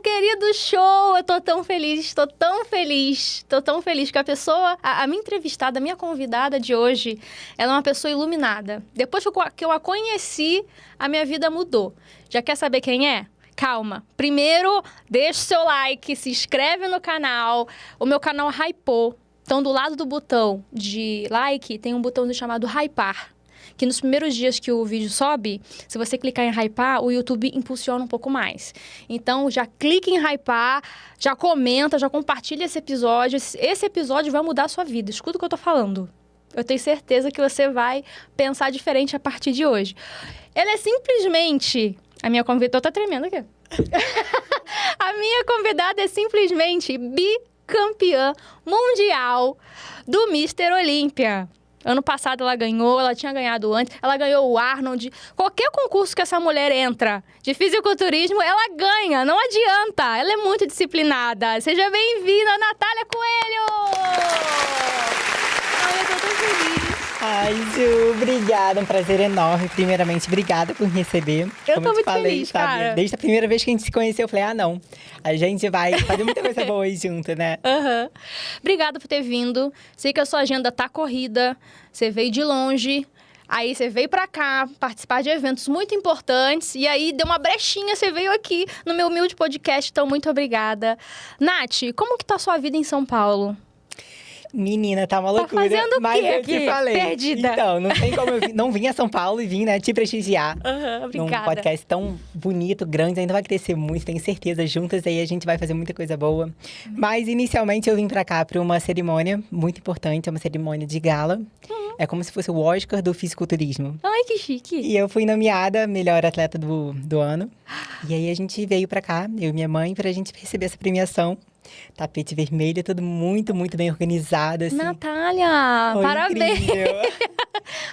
querido show! Eu tô tão feliz que a pessoa, a minha entrevistada, a minha convidada de hoje, ela é uma pessoa iluminada. Depois que eu a conheci, a minha vida mudou. Já quer saber quem é? Calma. Primeiro, deixa o seu like, se inscreve no canal. O meu canal hypou. Então, do lado do botão de like, tem um botãozinho chamado hypar. Que nos primeiros dias que o vídeo sobe, se você clicar em hypar, o YouTube impulsiona um pouco mais. Então, já clique em hypar, já comenta, já compartilha esse episódio. Esse episódio vai mudar a sua vida. Escuta o que eu tô falando. Eu tenho certeza que você vai pensar diferente a partir de hoje. Ela é simplesmente... A minha convidada... Tô tremendo aqui. A minha convidada é simplesmente bicampeã mundial do Mr. Olímpia. Ano passado ela ganhou, ela tinha ganhado antes, ela ganhou o Arnold. Qualquer concurso que essa mulher entra de fisiculturismo, ela ganha, não adianta. Ela é muito disciplinada. Seja bem-vinda, Natália Coelho! Ai, eu tô tão feliz. Ai, Ju, obrigada, um prazer enorme. Primeiramente, obrigada por me receber. Eu Como tô te muito falei, feliz, sabe? cara. Desde a primeira vez que a gente se conheceu, eu falei, não, a gente vai fazer muita coisa boa aí junto, né? Uhum. Obrigada por ter vindo. Sei que a sua agenda tá corrida, você veio de longe. Aí você veio pra cá participar de eventos muito importantes. E aí deu uma brechinha, você veio aqui no meu humilde podcast. Então, muito obrigada. Nath, como que tá a sua vida em São Paulo? Menina, tá uma loucura. fazendo o mas quê eu aqui? te falei. Perdida. Então, não tem como não vim a São Paulo e vim, né, te prestigiar. Num Obrigada. podcast tão bonito, grande, ainda vai crescer muito, tenho certeza. Juntas aí a gente vai fazer muita coisa boa. Mas, inicialmente, eu vim pra cá pra uma cerimônia muito importante, é uma cerimônia de gala. É como se fosse o Oscar do fisiculturismo. Ai, que chique. E eu fui nomeada melhor atleta do ano. E aí a gente veio pra cá, eu e minha mãe, pra gente receber essa premiação. Tapete vermelho, tudo muito, muito bem organizado, assim. Natália, Foi parabéns. incrível.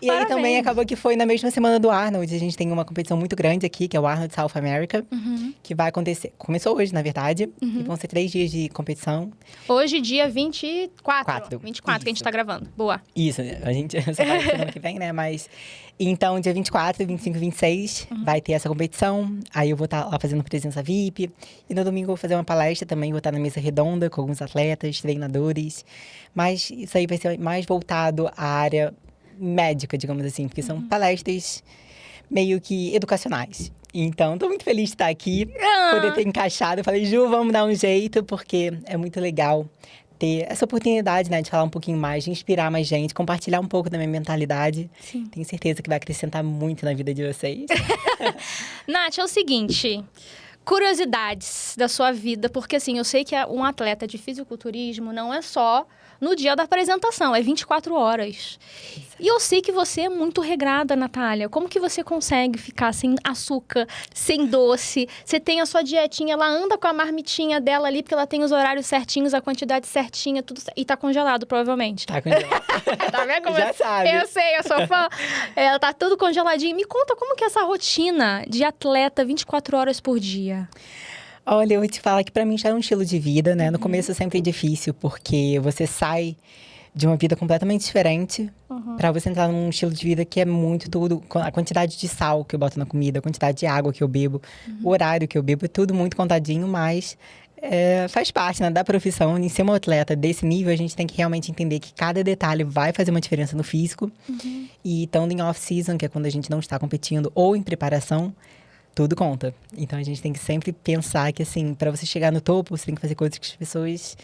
E aí Parabéns. também acabou que foi na mesma semana do Arnold. A gente tem uma competição muito grande aqui, que é o Arnold South America. Que vai acontecer... Começou hoje, na verdade. E vão ser 3 dias de competição. Hoje, dia 24. 24 que a gente Isso. tá gravando. Boa. Isso, a gente só vai semana que vem, né? Mas... Então, dia 24, 25 e 26, vai ter essa competição. Aí eu vou estar lá fazendo presença VIP. E no domingo eu vou fazer uma palestra também. Vou estar na mesa redonda com alguns atletas, treinadores. Mas isso aí vai ser mais voltado à área médica, digamos assim. Porque são palestras meio que educacionais. Então, tô muito feliz de estar aqui. Poder ter encaixado. Eu falei, Ju, vamos dar um jeito. Porque é muito legal ter essa oportunidade, né, de falar um pouquinho mais, de inspirar mais gente, compartilhar um pouco da minha mentalidade. Sim. Tenho certeza que vai acrescentar muito na vida de vocês. Nath, é o seguinte... Curiosidades da sua vida, porque assim, eu sei que um atleta de fisiculturismo não é só no dia da apresentação, é 24 horas. E eu sei que você é muito regrada, Natália. Como que você consegue ficar sem açúcar, sem doce? Você tem a sua dietinha, ela anda com a marmitinha dela ali, porque ela tem os horários certinhos, a quantidade certinha, tudo e tá congelado, provavelmente. Tá congelado. Tá vendo como Já sabe. Eu sei, eu sou fã. Ela tá tudo congeladinho. Me conta como que é essa rotina de atleta 24 horas por dia? Olha, eu vou te falar que pra mim já é um estilo de vida, né? No começo sempre é difícil, porque você sai de uma vida completamente diferente pra você entrar num estilo de vida que é muito tudo. A quantidade de sal que eu boto na comida, a quantidade de água que eu bebo, o horário que eu bebo, é tudo muito contadinho, mas faz parte, né, da profissão. Em ser uma atleta desse nível, a gente tem que realmente entender que cada detalhe vai fazer uma diferença no físico. E estando em off-season, que é quando a gente não está competindo, ou em preparação, tudo conta. Então, a gente tem que sempre pensar que, assim, pra você chegar no topo, você tem que fazer coisas que as pessoas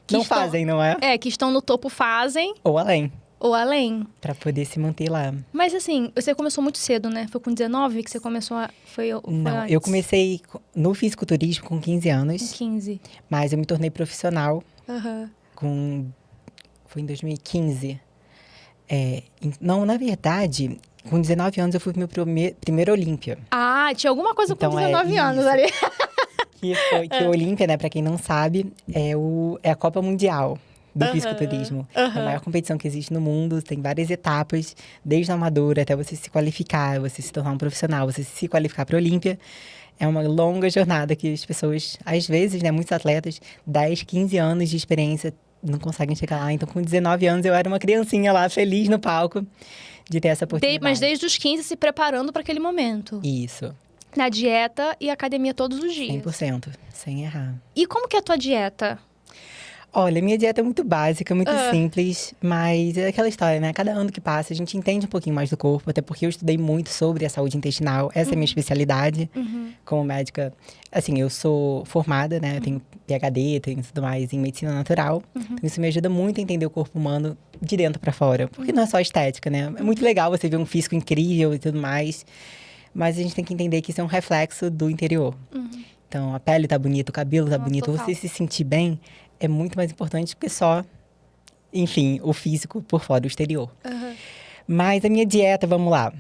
não fazem, não é? Que estão no topo fazem, Ou além, ou além. pra poder se manter lá. Mas assim, você começou muito cedo, né? Foi com 19 que você começou a... Foi Não, antes? eu comecei no fisiculturismo com 15 Com anos, 15. mas eu me tornei profissional Aham. Foi em 2015. Não, na verdade, com 19 anos eu fui pro meu primeiro Olímpia. Ah, tinha alguma coisa Então, com 19 anos isso. ali. Que o Olímpia, né, pra quem não sabe, é a Copa Mundial do fisiculturismo. É a maior competição que existe no mundo, tem várias etapas, desde a amadora até você se qualificar, você se tornar um profissional, você se qualificar para Olímpia. É uma longa jornada que as pessoas, às vezes, né, muitos atletas, 10, 15 anos de experiência, não conseguem chegar lá. Então, com 19 anos, eu era uma criancinha lá, feliz no palco, de ter essa oportunidade. Mas desde os 15 se preparando para aquele momento. Isso. Na dieta e academia todos os dias. 100%, sem errar. E como que é a tua dieta? Olha, minha dieta é muito básica, muito simples, mas é aquela história, né? Cada ano que passa, a gente entende um pouquinho mais do corpo, até porque eu estudei muito sobre a saúde intestinal. Essa é a minha especialidade como médica. Assim, eu sou formada, né? Eu tenho PhD, tenho tudo mais em medicina natural. Então, isso me ajuda muito a entender o corpo humano de dentro pra fora. Porque não é só estética, né? É muito legal você ver um físico incrível e tudo mais, mas a gente tem que entender que isso é um reflexo do interior. Então, a pele tá bonita, o cabelo tá bonito, total. você se sentir bem é muito mais importante que só, enfim, o físico por fora, o exterior. Mas a minha dieta, vamos lá.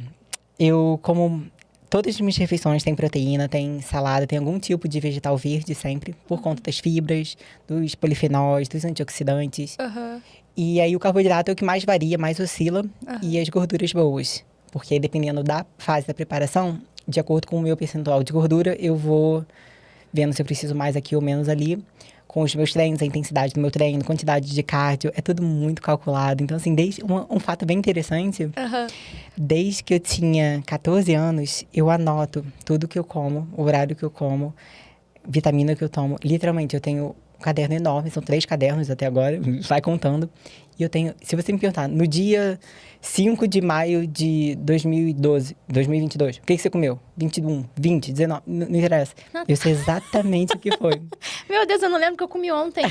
Eu como todas as minhas refeições têm proteína, tem salada, tem algum tipo de vegetal verde sempre, por conta das fibras, dos polifenóis, dos antioxidantes. E aí o carboidrato é o que mais varia, mais oscila, e as gorduras boas. Porque dependendo da fase da preparação, de acordo com o meu percentual de gordura, eu vou vendo se eu preciso mais aqui ou menos ali. Com os meus treinos, a intensidade do meu treino, quantidade de cardio, é tudo muito calculado. Então, assim, desde um fato bem interessante, desde que eu tinha 14 anos, eu anoto tudo que eu como, o horário que eu como, vitamina que eu tomo. Literalmente, eu tenho um caderno enorme, são 3 cadernos até agora, vai contando. E eu tenho, se você me perguntar, no dia 5 de maio de 2022, o que você comeu? 21, 20, 19, não interessa. Eu sei exatamente o que foi. Meu Deus, eu não lembro o que eu comi ontem.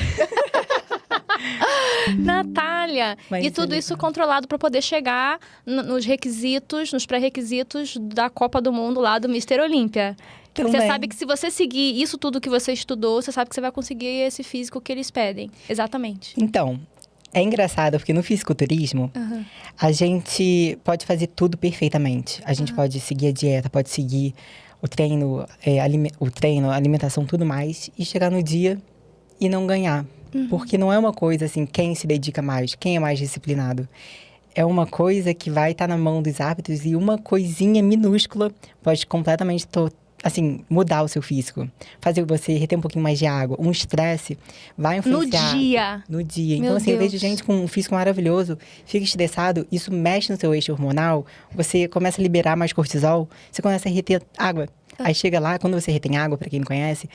Natália! Mas e tudo isso controlado para poder chegar nos requisitos, nos pré-requisitos da Copa do Mundo lá do Mister Olímpia. Você sabe que se você seguir isso tudo que você estudou, você sabe que você vai conseguir esse físico que eles pedem. Exatamente. Então, é engraçado porque no fisiculturismo, a gente pode fazer tudo perfeitamente. A gente pode seguir a dieta, pode seguir o treino, a alimentação, tudo mais, e chegar no dia e não ganhar. Porque não é uma coisa assim, quem se dedica mais, quem é mais disciplinado. É uma coisa que vai estar na mão dos árbitros e uma coisinha minúscula pode completamente assim, mudar o seu físico. Fazer você reter um pouquinho mais de água. Um estresse vai influenciar. No dia. Então, Meu assim, eu Deus. vejo gente com um físico maravilhoso, fica estressado, isso mexe no seu eixo hormonal, você começa a liberar mais cortisol, você começa a reter água. Aí chega lá, quando você retém água, pra quem não conhece,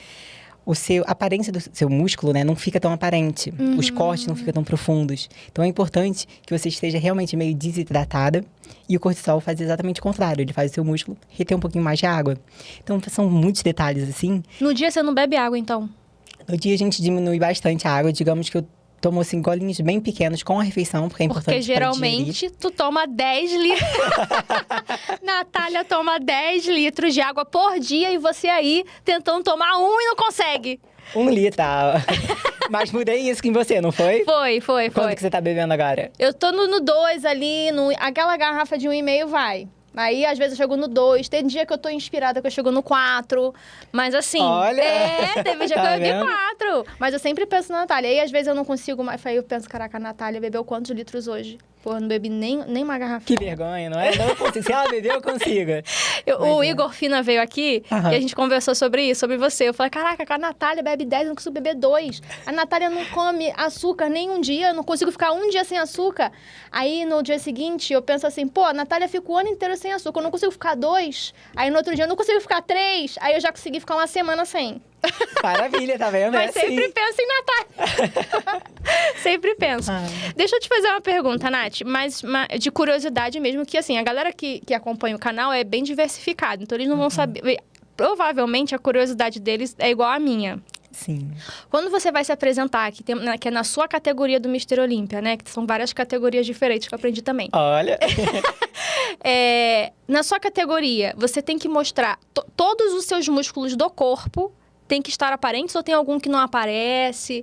a aparência do seu músculo, né, não fica tão aparente. Os cortes não ficam tão profundos. Então, é importante que você esteja realmente meio desidratada. E o cortisol faz exatamente o contrário. Ele faz o seu músculo reter um pouquinho mais de água. Então, são muitos detalhes, assim. No dia você não bebe água, então? No dia, a gente diminui bastante a água. Digamos que eu tomo, assim, golinhos bem pequenos com a refeição, porque é importante Porque geralmente tu toma 10 litros. Natália toma 10 litros de água por dia e você aí tentando tomar um e não consegue. 1 litro. Mas mudei isso com você, não foi? Foi. Quanto que você tá bebendo agora? Eu tô no 2 ali, aquela garrafa de 1,5 vai. Aí, às vezes, eu chego no 2. Tem dia que eu tô inspirada que eu chego no 4. Mas, assim... Olha! Teve dia Tá que eu bebi vendo? 4. Mas eu sempre penso na Natália. Aí, às vezes, eu não consigo mais. Aí eu penso, caraca, a Natália bebeu quantos litros hoje? Pô, eu não bebi nem uma garrafa. Que vergonha, não é? Não, eu consigo. Se ela beber, eu consigo. O Igor Fina veio aqui Aham. e a gente conversou sobre isso, sobre você. Eu falei, caraca, a Natália bebe 10, eu não consigo beber 2. A Natália não come açúcar nem um dia, eu não consigo ficar um dia sem açúcar. Aí, no dia seguinte, eu penso assim, pô, a Natália fica o ano inteiro sem açúcar, eu não consigo ficar 2. Aí, no outro dia, eu não consigo ficar 3. Aí, eu já consegui ficar uma semana sem. Maravilha, tá vendo? Mas sempre penso em Natália. Sempre penso. Deixa eu te fazer uma pergunta, Nath, mas de curiosidade mesmo, que assim, a galera que acompanha o canal é bem diversificada, então eles não vão saber... Provavelmente a curiosidade deles é igual à minha. Sim. Quando você vai se apresentar, que é na sua categoria do Mister Olímpia, né? Que são várias categorias diferentes que eu aprendi também. Olha. Na sua categoria, você tem que mostrar todos os seus músculos do corpo, tem que estar aparentes ou tem algum que não aparece?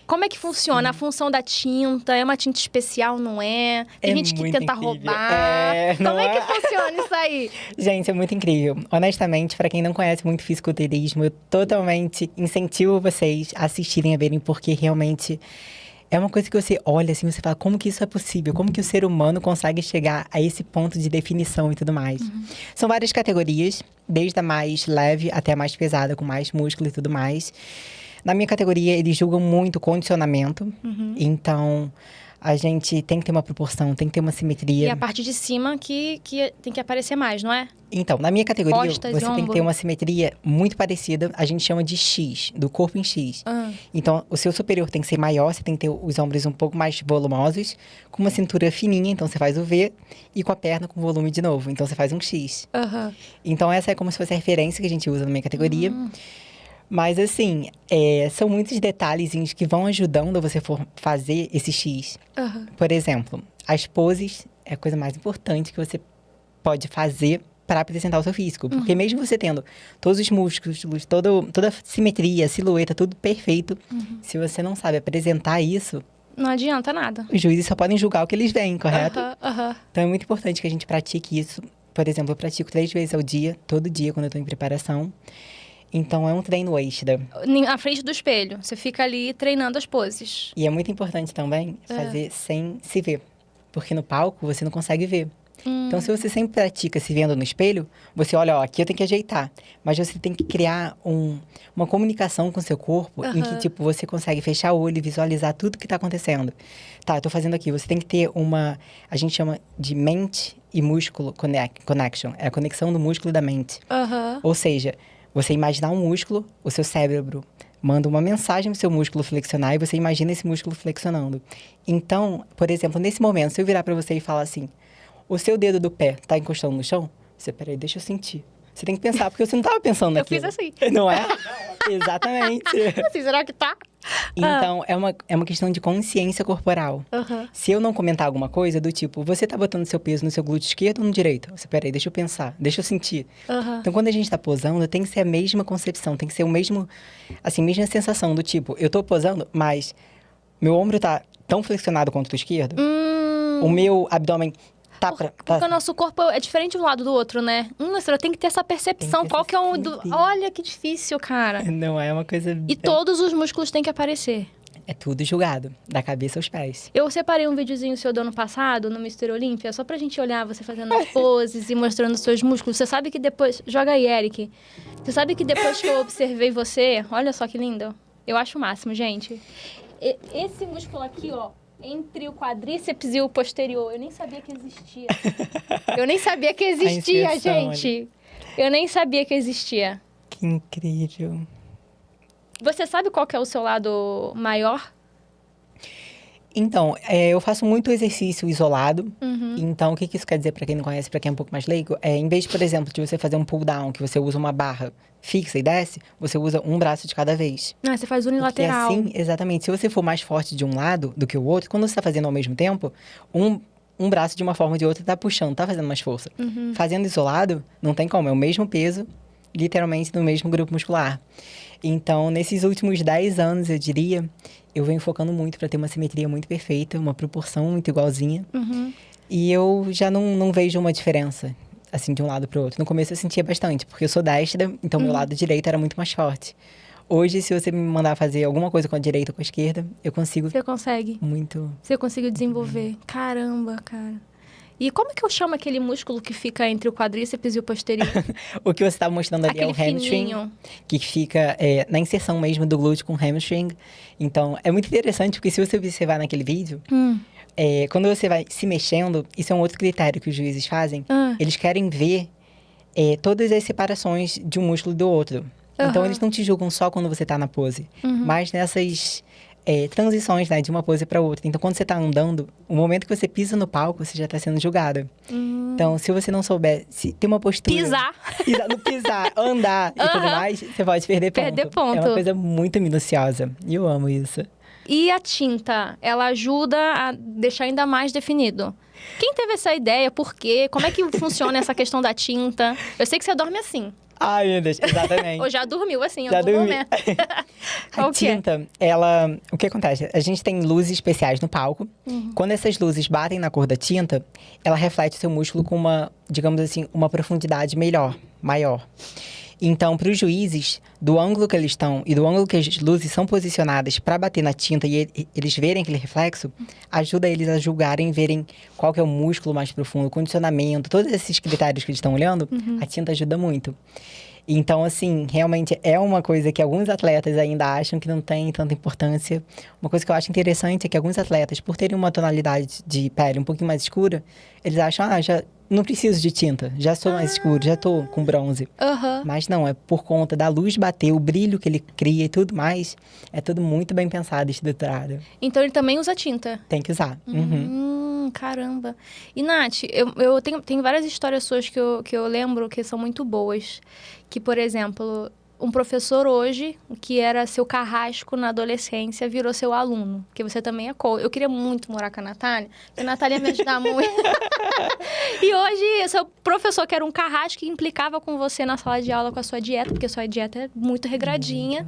Como é que funciona? A função da tinta? É uma tinta especial, não é? Tem gente que muito tenta incrível. roubar. Não Como é que funciona isso aí? Gente, é muito incrível. Honestamente, pra quem não conhece muito fisiculturismo, eu totalmente incentivo vocês a assistirem, a verem, porque realmente é uma coisa que você olha assim, você fala, como que isso é possível? Como que o ser humano consegue chegar a esse ponto de definição e tudo mais? São várias categorias, desde a mais leve até a mais pesada, com mais músculo e tudo mais. Na minha categoria, eles julgam muito condicionamento. Então, a gente tem que ter uma proporção, tem que ter uma simetria. E a parte de cima que tem que aparecer mais, não é? Então, na minha categoria, Costas e você tem que ombro. ter uma simetria muito parecida, a gente chama de X, do corpo em X. Ah. Então, o seu superior tem que ser maior, você tem que ter os ombros um pouco mais volumosos, com uma cintura fininha, então você faz o V, e com a perna com volume de novo, então você faz um X. Aham. Então, essa é como se fosse a referência que a gente usa na minha categoria. Mas, assim, são muitos detalhezinhos que vão ajudando a você fazer esse X. Aham. Por exemplo, as poses é a coisa mais importante que você pode fazer para apresentar o seu físico. Porque mesmo você tendo todos os músculos, toda a simetria, a silhueta, tudo perfeito, se você não sabe apresentar isso, Não adianta nada. os juízes só podem julgar o que eles veem, correto? Aham. Então é muito importante que a gente pratique isso. Por exemplo, eu pratico 3 vezes ao dia, todo dia, quando eu estou em preparação. Então é um treino extra. Na frente do espelho. Você fica ali treinando as poses. E é muito importante também fazer sem se ver. Porque no palco você não consegue ver. Então, se você sempre pratica se vendo no espelho, você olha, ó, aqui eu tenho que ajeitar. Mas você tem que criar uma comunicação com o seu corpo em que, tipo, você consegue fechar o olho e visualizar tudo que tá acontecendo. Tá, eu tô fazendo aqui. Você tem que ter a gente chama de mente e músculo connection. É a conexão do músculo e da mente. Aham. Ou seja, você imaginar um músculo, o seu cérebro manda uma mensagem pro seu músculo flexionar e você imagina esse músculo flexionando. Então, por exemplo, nesse momento, se eu virar pra você e falar assim, o seu dedo do pé tá encostando no chão? Você, peraí, deixa eu sentir. Você tem que pensar, porque você não tava pensando Eu naquilo. fiz assim. Não é? Exatamente. Assim, será que tá? Então, é uma questão de consciência corporal. Aham. Se eu não comentar alguma coisa do tipo, você tá botando seu peso no seu glúteo esquerdo ou no direito? Você, peraí, deixa eu pensar, deixa eu sentir. Aham. Então, quando a gente tá posando, tem que ser a mesma concepção, tem que ser o mesmo, assim, mesma sensação do tipo, eu tô posando, mas meu ombro tá tão flexionado quanto o esquerdo, o meu abdômen tá Porque o nosso corpo é diferente um lado do outro, né? Você tem que ter essa percepção. Tem que ter Qual que é essa o... simetria. Olha que difícil, cara. Não é uma coisa... E todos os músculos têm que aparecer. É tudo julgado, da cabeça aos pés. Eu separei um videozinho seu do ano passado, no Mister Olímpia, só pra gente olhar você fazendo as poses e mostrando os seus músculos. Você sabe que depois... Joga aí, Eric. Você sabe que depois que eu observei você... Olha só que lindo. Eu acho o máximo, gente. Esse músculo aqui, ó, entre o quadríceps e o posterior, eu nem sabia que existia. Eu nem sabia que existia, A inserção, gente. Eu nem sabia que existia. Que incrível. Você sabe qual que é o seu lado maior? Então, eu faço muito exercício isolado. Uhum. Então, o que isso quer dizer para quem não conhece, para quem é um pouco mais leigo? Em vez, por exemplo, de você fazer um pull down, que você usa uma barra fixa e desce, você usa um braço de cada vez. Ah, você faz Porque unilateral. assim, exatamente, se você for mais forte de um lado do que o outro, quando você está fazendo ao mesmo tempo, um braço de uma forma ou de outra está puxando, está fazendo mais força. Fazendo isolado, não tem como, é o mesmo peso, literalmente no mesmo grupo muscular. Então, nesses últimos 10 anos, eu diria, eu venho focando muito para ter uma simetria muito perfeita, uma proporção muito igualzinha. E eu já não vejo uma diferença, assim, de um lado para o outro. No começo eu sentia bastante, porque eu sou destra, então meu lado direito era muito mais forte. Hoje, se você me mandar fazer alguma coisa com a direita ou com a esquerda, eu consigo Você consegue. muito... Você conseguiu desenvolver. Caramba, cara. E como que eu chamo aquele músculo que fica entre o quadríceps e o posterior? O que você estava mostrando ali é o Aquele hamstring, fininho. que fica na inserção mesmo do glúteo com o hamstring. Então, é muito interessante, porque se você observar naquele vídeo, quando você vai se mexendo, isso é um outro critério que os juízes fazem, eles querem ver todas as separações de um músculo do outro. Então, eles não te julgam só quando você está na pose, mas nessas transições, né, de uma pose para outra. Então, quando você está andando, o momento que você pisa no palco, você já está sendo julgada. Então, se você não souber ter uma postura... Pisar, andar e tudo mais, você pode perder ponto. Perder ponto. É uma coisa muito minuciosa. E eu amo isso. E a tinta, ela ajuda a deixar ainda mais definido. Quem teve essa ideia? Por quê? Como é que funciona essa questão da tinta? Eu sei que você dorme assim. Ai, meu Deus, exatamente. Ou já dormiu assim em Já algum dormi. momento. A Qual que é? tinta, o que acontece? A gente tem luzes especiais no palco. Quando essas luzes batem na cor da tinta, ela reflete o seu músculo com uma, digamos assim, uma profundidade maior. Então, para os juízes, do ângulo que eles estão e do ângulo que as luzes são posicionadas para bater na tinta e eles verem aquele reflexo, ajuda eles a julgarem, verem qual que é o músculo mais profundo, o condicionamento, todos esses critérios que eles estão olhando, a tinta ajuda muito. Então, assim, realmente é uma coisa que alguns atletas ainda acham que não tem tanta importância. Uma coisa que eu acho interessante é que alguns atletas, por terem uma tonalidade de pele um pouquinho mais escura, eles acham, já não preciso de tinta, já sou mais escuro, já tô com bronze. Mas não, é por conta da luz bater, o brilho que ele cria e tudo mais, é tudo muito bem pensado e estruturado. Então ele também usa tinta? Tem que usar. Caramba. E, Nath, eu tenho várias histórias suas que eu lembro que são muito boas. Que, por exemplo, um professor hoje, que era seu carrasco na adolescência, virou seu aluno. Que você também é coach. Eu queria muito morar com a Natália, porque a Natália ia me ajudar muito. E hoje, seu professor, que era um carrasco, que implicava com você na sala de aula com a sua dieta, porque a sua dieta é muito regradinha.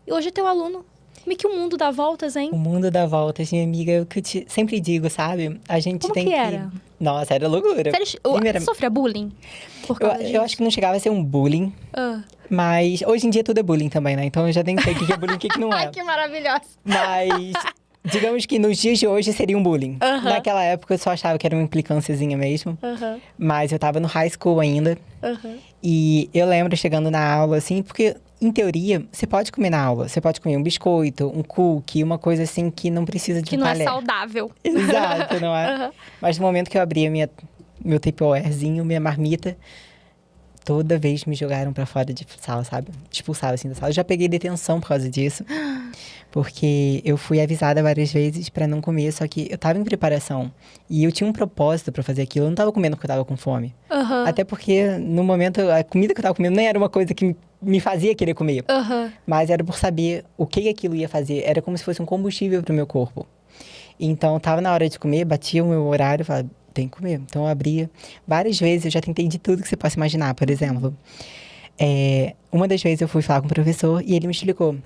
E hoje é teu aluno. Como é que o mundo dá voltas, hein? O mundo dá voltas, minha amiga, é o que eu sempre digo, sabe? A gente Como tem que era? Nossa, era loucura. Você sofria bullying? Eu acho que não chegava a ser um bullying, mas hoje em dia tudo é bullying também, né? Então eu já nem sei o que é bullying e o que não é. Ai, que maravilhosa. Mas digamos que nos dias de hoje seria um bullying. Naquela época eu só achava que era uma implicânciazinha mesmo. Mas eu tava no high school ainda. E eu lembro chegando na aula, assim, porque, em teoria, você pode comer na aula. Você pode comer um biscoito, um cookie, uma coisa assim que não precisa de um talher. Que não é saudável. Exato, não é? Mas no momento que eu abria meu Tupperwarezinho, minha marmita, toda vez me jogaram pra fora de sala, sabe? Expulsaram, assim, da sala. Eu já peguei detenção por causa disso. Porque eu fui avisada várias vezes pra não comer, só que eu tava em preparação. E eu tinha um propósito pra fazer aquilo. Eu não tava comendo porque eu tava com fome. Até porque, no momento, a comida que eu tava comendo nem era uma coisa que me fazia querer comer. Mas era por saber o que aquilo ia fazer. Era como se fosse um combustível pro meu corpo. Então, tava na hora de comer, batia o meu horário e falava, tem que comer. Então, eu abria. Várias vezes eu já tentei de tudo que você possa imaginar. Por exemplo, uma das vezes eu fui falar com o professor e ele me explicou.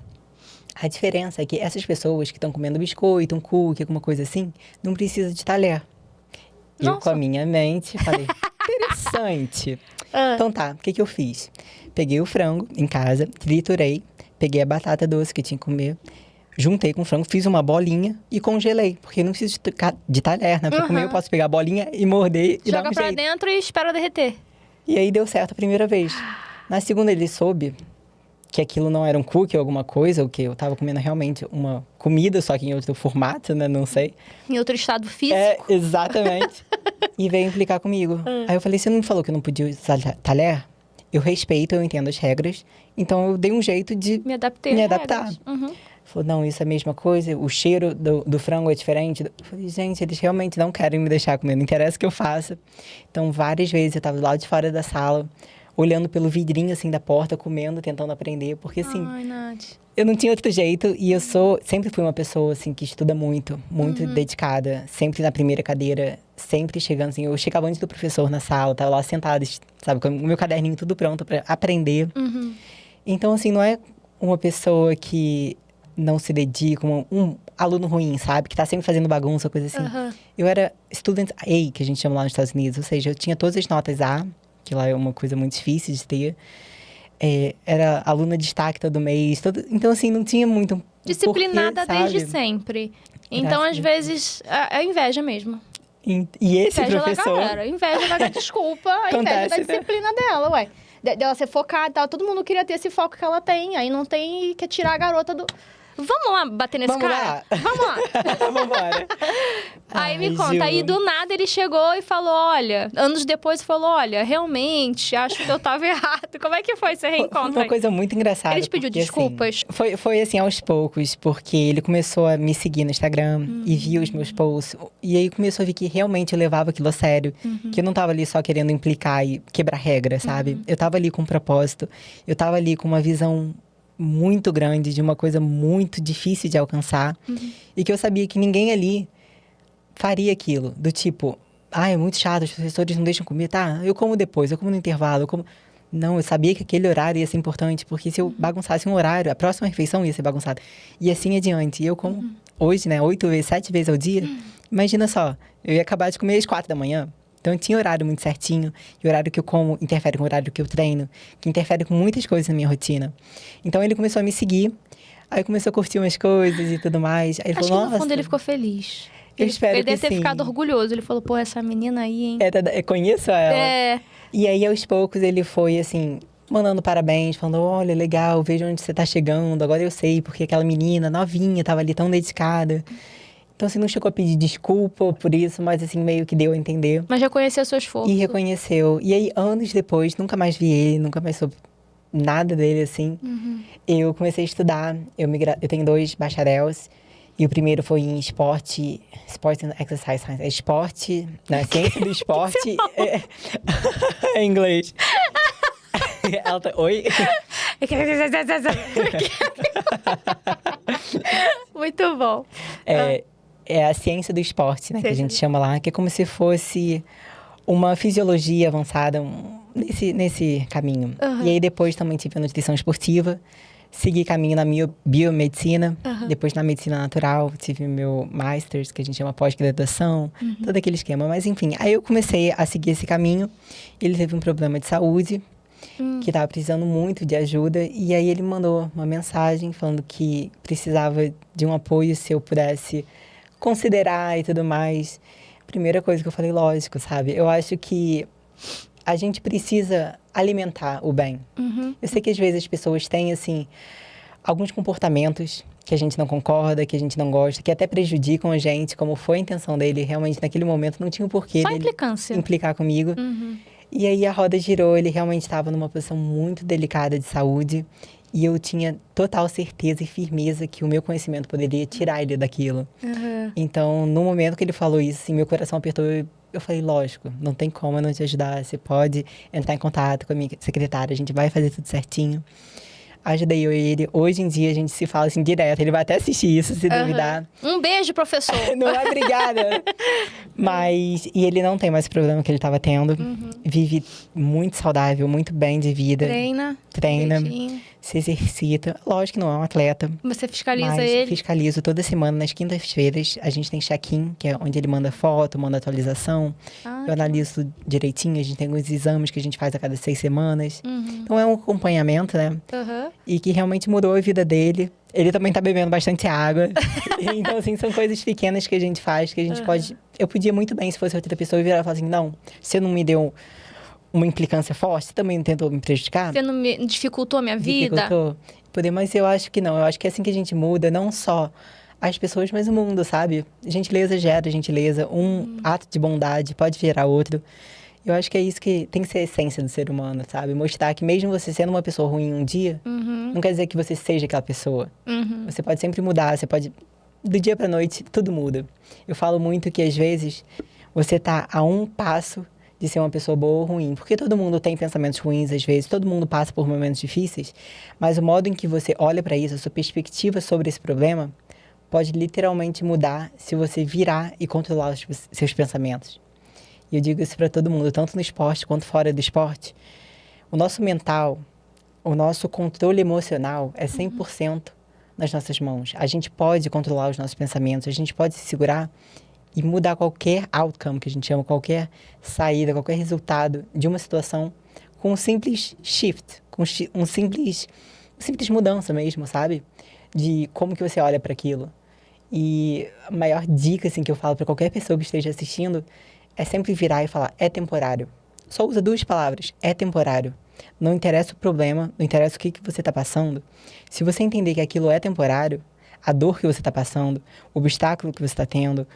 A diferença é que essas pessoas que estão comendo biscoito, um cookie, alguma coisa assim, não precisa de talher. Eu, com a minha mente, falei, interessante. Então tá, o que eu fiz? Peguei o frango em casa, triturei, peguei a batata doce que tinha que comer, juntei com o frango, fiz uma bolinha e congelei. Porque eu não preciso de talher, né? Pra comer eu posso pegar a bolinha e morder e dar um jeito. Joga pra dentro e espera derreter. E aí deu certo a primeira vez. Na segunda ele soube que aquilo não era um cookie ou alguma coisa, ou que eu tava comendo realmente uma comida, só que em outro formato, né? Não sei. Em outro estado físico. Exatamente. E veio implicar comigo. Aí eu falei, você não me falou que eu não podia usar talher? Eu respeito, eu entendo as regras. Então eu dei um jeito de me adaptar. Falou, não, isso é a mesma coisa, o cheiro do frango é diferente. Eu falei, gente, eles realmente não querem me deixar comer, não interessa o que eu faça. Então, várias vezes eu tava lá de fora da sala, olhando pelo vidrinho, assim, da porta, comendo, tentando aprender. Porque, assim, eu não tinha outro jeito. E eu sempre fui uma pessoa, assim, que estuda muito, muito dedicada. Sempre na primeira cadeira, sempre chegando, assim. Eu chegava antes do professor na sala, tava lá sentada, sabe? Com o meu caderninho tudo pronto pra aprender. Então, assim, não é uma pessoa que não se dedica, um aluno ruim, sabe? Que tá sempre fazendo bagunça, coisa assim. Eu era student A, que a gente chama lá nos Estados Unidos. Ou seja, eu tinha todas as notas A, que lá é uma coisa muito difícil de ter. Era aluna de destaque todo mês. Então, assim, não tinha muito disciplinada porquê, desde sempre. Então, às vezes, é inveja mesmo. E esse inveja professor... Da galera. Inveja da... Desculpa, a inveja da disciplina dela, ué. Dela ser focada e tal. Todo mundo queria ter esse foco que ela tem. Aí não tem que tirar a garota do... Vamos lá bater nesse cara? Vamos lá. Vambora. Aí me conta, aí do nada ele chegou e falou, olha... Anos depois falou, olha, realmente, acho que eu tava errado. Como é que foi esse reencontro? Foi uma coisa muito engraçada. Ele te pediu desculpas? Assim, foi assim, aos poucos. Porque ele começou a me seguir no Instagram e via os meus posts. E aí começou a ver que realmente eu levava aquilo a sério. Que eu não tava ali só querendo implicar e quebrar regra, sabe? Eu tava ali com um propósito. Eu tava ali com uma visão muito grande, de uma coisa muito difícil de alcançar. E que eu sabia que ninguém ali faria aquilo. Do tipo, é muito chato, os professores não deixam comer. Tá, eu como depois, eu como no intervalo, eu como... Não, eu sabia que aquele horário ia ser importante, porque se eu bagunçasse um horário, a próxima refeição ia ser bagunçada. E assim adiante. E eu como hoje, né, 7 vezes ao dia. Imagina só, eu ia acabar de comer às 4 da manhã. Então, eu tinha horário muito certinho. E o horário que eu como interfere com o horário que eu treino. Que interfere com muitas coisas na minha rotina. Então, ele começou a me seguir. Aí, começou a curtir umas coisas e tudo mais. Aí, ele Acho falou, que no fundo ele ficou feliz. Eu espero que sim. Ele deve ter ficado orgulhoso. Ele falou, pô, essa menina aí, hein? Eu conheço ela. E aí, aos poucos, ele foi, assim... mandando parabéns, falando, olha, legal, vejo onde você tá chegando, agora eu sei porque aquela menina novinha tava ali tão dedicada. Então, assim, não chegou a pedir desculpa por isso, mas, assim, meio que deu a entender. Mas reconheceu seu E esforço. reconheceu. E aí, anos depois, nunca mais vi ele, nunca mais soube nada dele, assim. Eu comecei a estudar, eu tenho 2 bacharéis. E o primeiro foi em esporte, Sport and Exercise Science. É esporte, né? Ciência do esporte. Em inglês. Ela tá, oi? Muito bom. É a ciência do esporte, né? Que a gente chama lá. Que é como se fosse uma fisiologia avançada nesse caminho. E aí, depois também tive a nutrição esportiva. Segui caminho na biomedicina, depois na medicina natural, tive meu master's, que a gente chama pós-graduação, todo aquele esquema. Mas enfim, aí eu comecei a seguir esse caminho. Ele teve um problema de saúde, que estava precisando muito de ajuda. E aí ele mandou uma mensagem falando que precisava de um apoio se eu pudesse considerar e tudo mais. Primeira coisa que eu falei, lógico, sabe? Eu acho que a gente precisa alimentar o bem. Eu sei que às vezes as pessoas têm, assim, alguns comportamentos que a gente não concorda, que a gente não gosta, que até prejudicam a gente, como foi a intenção dele. Realmente, naquele momento, não tinha um porquê Só dele implicância. implicar comigo. E aí, a roda girou. Ele realmente estava numa posição muito delicada de saúde. E eu tinha total certeza e firmeza que o meu conhecimento poderia tirar ele daquilo. Então, no momento que ele falou isso, assim, meu coração apertou. Eu falei, lógico, não tem como eu não te ajudar. Você pode entrar em contato com a minha secretária, a gente vai fazer tudo certinho. Ajudei eu e ele. Hoje em dia, a gente se fala assim direto. Ele vai até assistir isso, se duvidar. Um beijo, professor. Não é obrigada. Mas, e ele não tem mais o problema que ele estava tendo. Vive muito saudável, muito bem de vida. Treina. Direitinho. Se exercita. Lógico que não é um atleta. Você fiscaliza mas ele? Fiscalizo toda semana, nas quintas-feiras. A gente tem check-in, que é onde ele manda foto, manda atualização. Eu analiso direitinho. A gente tem alguns exames que a gente faz a cada 6 semanas. Então, é um acompanhamento, né? E que realmente mudou a vida dele. Ele também tá bebendo bastante água. Então, assim, são coisas pequenas que a gente faz, que a gente pode... Eu podia muito bem, se fosse outra pessoa, virar e falar assim, não, você não me deu uma implicância forte, você também não tentou me prejudicar? Você não me dificultou a minha vida? Dificultou. Mas eu acho que não. Eu acho que é assim que a gente muda, não só as pessoas, mas o mundo, sabe? Gentileza gera gentileza. Um ato de bondade pode gerar outro. Eu acho que é isso que tem que ser a essência do ser humano, sabe? Mostrar que mesmo você sendo uma pessoa ruim um dia, não quer dizer que você seja aquela pessoa. Você pode sempre mudar, você pode... Do dia pra noite, tudo muda. Eu falo muito que, às vezes, você tá a um passo de ser uma pessoa boa ou ruim. Porque todo mundo tem pensamentos ruins, às vezes. Todo mundo passa por momentos difíceis. Mas o modo em que você olha pra isso, a sua perspectiva sobre esse problema, pode literalmente mudar se você virar e controlar os seus pensamentos. E eu digo isso para todo mundo, tanto no esporte quanto fora do esporte. O nosso mental, o nosso controle emocional é 100% nas nossas mãos. A gente pode controlar os nossos pensamentos, a gente pode se segurar e mudar qualquer outcome, que a gente chama, qualquer saída, qualquer resultado de uma situação com um simples shift, com uma simples mudança mesmo, sabe? De como que você olha para aquilo. E a maior dica assim, que eu falo para qualquer pessoa que esteja assistindo é sempre virar e falar, é temporário. Só usa 2 palavras, é temporário. Não interessa o problema, não interessa o que você está passando. Se você entender que aquilo é temporário, a dor que você está passando, o obstáculo que você está tendo,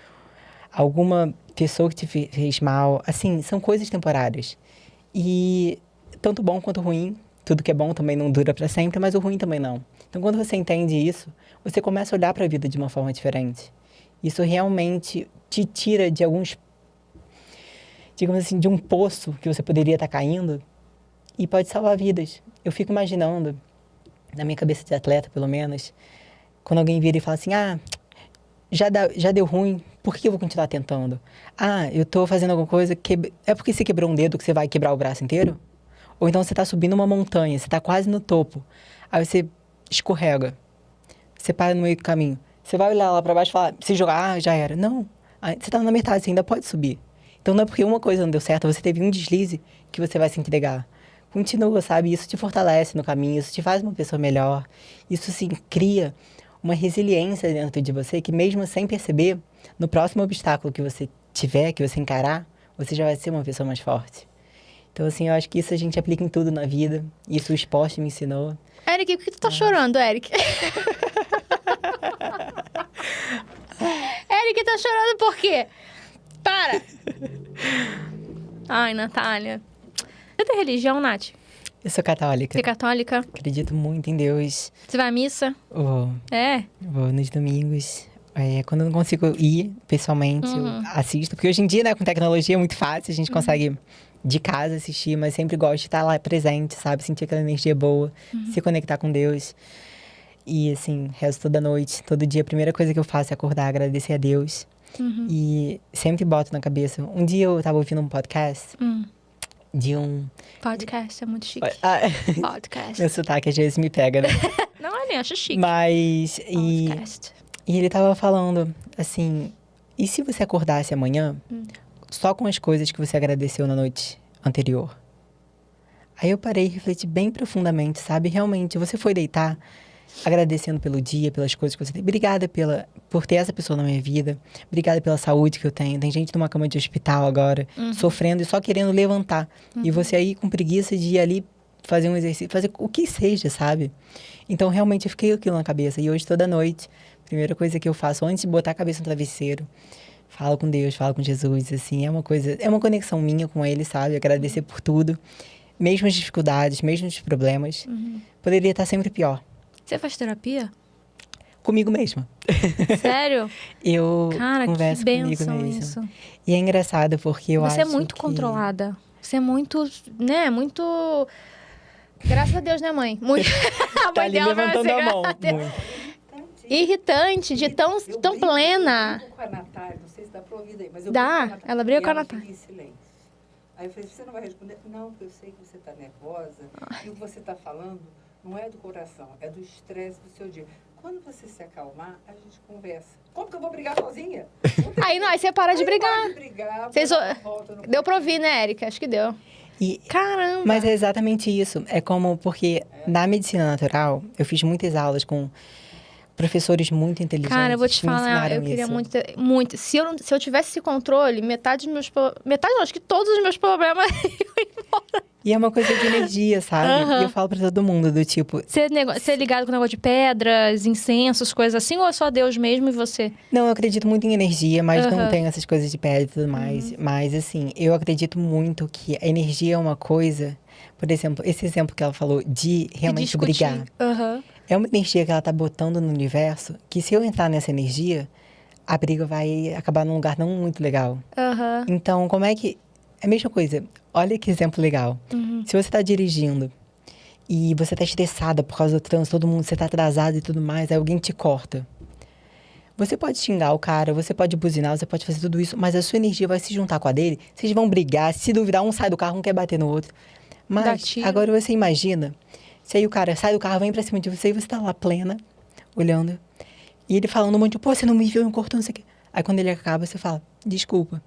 alguma pessoa que te fez mal, assim, são coisas temporárias. E tanto bom quanto ruim, tudo que é bom também não dura para sempre, mas o ruim também não. Então, quando você entende isso, você começa a olhar para a vida de uma forma diferente. Isso realmente te tira de alguns, digamos assim, de um poço que você poderia estar caindo e pode salvar vidas. Eu fico imaginando, na minha cabeça de atleta, pelo menos, quando alguém vira e fala assim, já deu ruim, por que eu vou continuar tentando? Eu tô fazendo alguma coisa, é porque você quebrou um dedo que você vai quebrar o braço inteiro? Ou então você tá subindo uma montanha, você tá quase no topo, aí você escorrega, você para no meio do caminho, você vai olhar lá pra baixo e falar, se jogar, já era. Não, você tá na metade, você ainda pode subir. Então não é porque uma coisa não deu certo, você teve um deslize que você vai se entregar. Continua, sabe? Isso te fortalece no caminho, isso te faz uma pessoa melhor. Isso, sim, cria uma resiliência dentro de você que, mesmo sem perceber, no próximo obstáculo que você tiver, que você encarar, você já vai ser uma pessoa mais forte. Então, assim, eu acho que isso a gente aplica em tudo na vida. Isso o esporte me ensinou. Eric, por que tu tá chorando, Eric? Eric tá chorando por quê? Para! Ai, Natália. Você tem religião, Nath? Eu sou católica. Você é católica? Acredito muito em Deus. Você vai à missa? Vou, É? vou nos domingos. Quando eu não consigo ir pessoalmente, eu assisto. Porque hoje em dia, né, com tecnologia é muito fácil. A gente consegue de casa assistir, mas sempre gosto de estar lá presente, sabe? Sentir aquela energia boa, se conectar com Deus. E, assim, rezo toda noite, todo dia. A primeira coisa que eu faço é acordar, agradecer a Deus. E sempre boto na cabeça. Um dia eu tava ouvindo um podcast de um... Podcast, é muito chique. Podcast. Meu sotaque às vezes me pega, né? Não, eu nem acho chique. Mas... Podcast. E ele tava falando, assim... E se você acordasse amanhã só com as coisas que você agradeceu na noite anterior? Aí eu parei e refleti bem profundamente, sabe? Realmente, você foi deitar agradecendo pelo dia, pelas coisas que você tem. Obrigada por ter essa pessoa na minha vida. Obrigada pela saúde que eu tenho. Tem gente numa cama de hospital agora, sofrendo e só querendo levantar. E você aí com preguiça de ir ali fazer um exercício, fazer o que seja, sabe? Então, realmente, eu fiquei com aquilo na cabeça. E hoje, toda noite, a primeira coisa que eu faço, antes de botar a cabeça no travesseiro, falo com Deus, falo com Jesus, assim. É uma conexão minha com Ele, sabe? Agradecer por tudo. Mesmo as dificuldades, mesmo os problemas. Poderia estar sempre pior. Você faz terapia? Comigo mesma. Sério? Eu Cara, converso que comigo bênção mesma. isso. E é engraçado porque eu acho Você é muito que... controlada. Você é muito, né, muito... Graças a Deus, né, mãe? Muito... A Tá mãe ali dela vai levantando ser, a mão. graças a Deus. Muito. Irritante, de tão plena. Eu brinco com a Natália, não sei se dá pra ouvir daí, mas eu Dá, brinco com a Natália. ela briga E com a Natália. fica em silêncio. Aí eu falei, você não vai responder? Não, porque eu sei que você está nervosa e o que você está falando não é do coração, é do estresse do seu dia. Quando você se acalmar, a gente conversa. Como que eu vou brigar sozinha? Aí você para de brigar. Pode brigar, Vocês... volta no Deu pra ouvir, né, Erika? Acho que deu. Caramba! Mas é exatamente isso. É como... Porque na medicina natural, eu fiz muitas aulas com professores muito inteligentes. Cara, eu vou te que me falar, ensinaram eu queria isso. muito. Se eu tivesse esse controle, metade dos meus... Metade não, acho que todos os meus problemas iam embora. E é uma coisa de energia, sabe? E eu falo pra todo mundo, do tipo... Você é ligado com o negócio de pedras, incensos, coisas assim, ou é só Deus mesmo e você? Não, eu acredito muito em energia, mas não tenho essas coisas de pedra e tudo mais. Mas, assim, eu acredito muito que a energia é uma coisa... Por exemplo, esse exemplo que ela falou de realmente brigar. É uma energia que ela tá botando no universo, que se eu entrar nessa energia, a briga vai acabar num lugar não muito legal. Então, como é que... É a mesma coisa. Olha que exemplo legal. Se você tá dirigindo e você tá estressada por causa do trânsito, todo mundo, você tá atrasado e tudo mais, aí alguém te corta. Você pode xingar o cara, você pode buzinar, você pode fazer tudo isso, mas a sua energia vai se juntar com a dele, vocês vão brigar, se duvidar, um sai do carro, um quer bater no outro. Mas agora você imagina, se aí o cara sai do carro, vem pra cima de você e você tá lá plena, olhando, e ele falando um monte de, pô, você não me viu, me cortou, não sei o quê. Aí quando ele acaba, você fala, desculpa.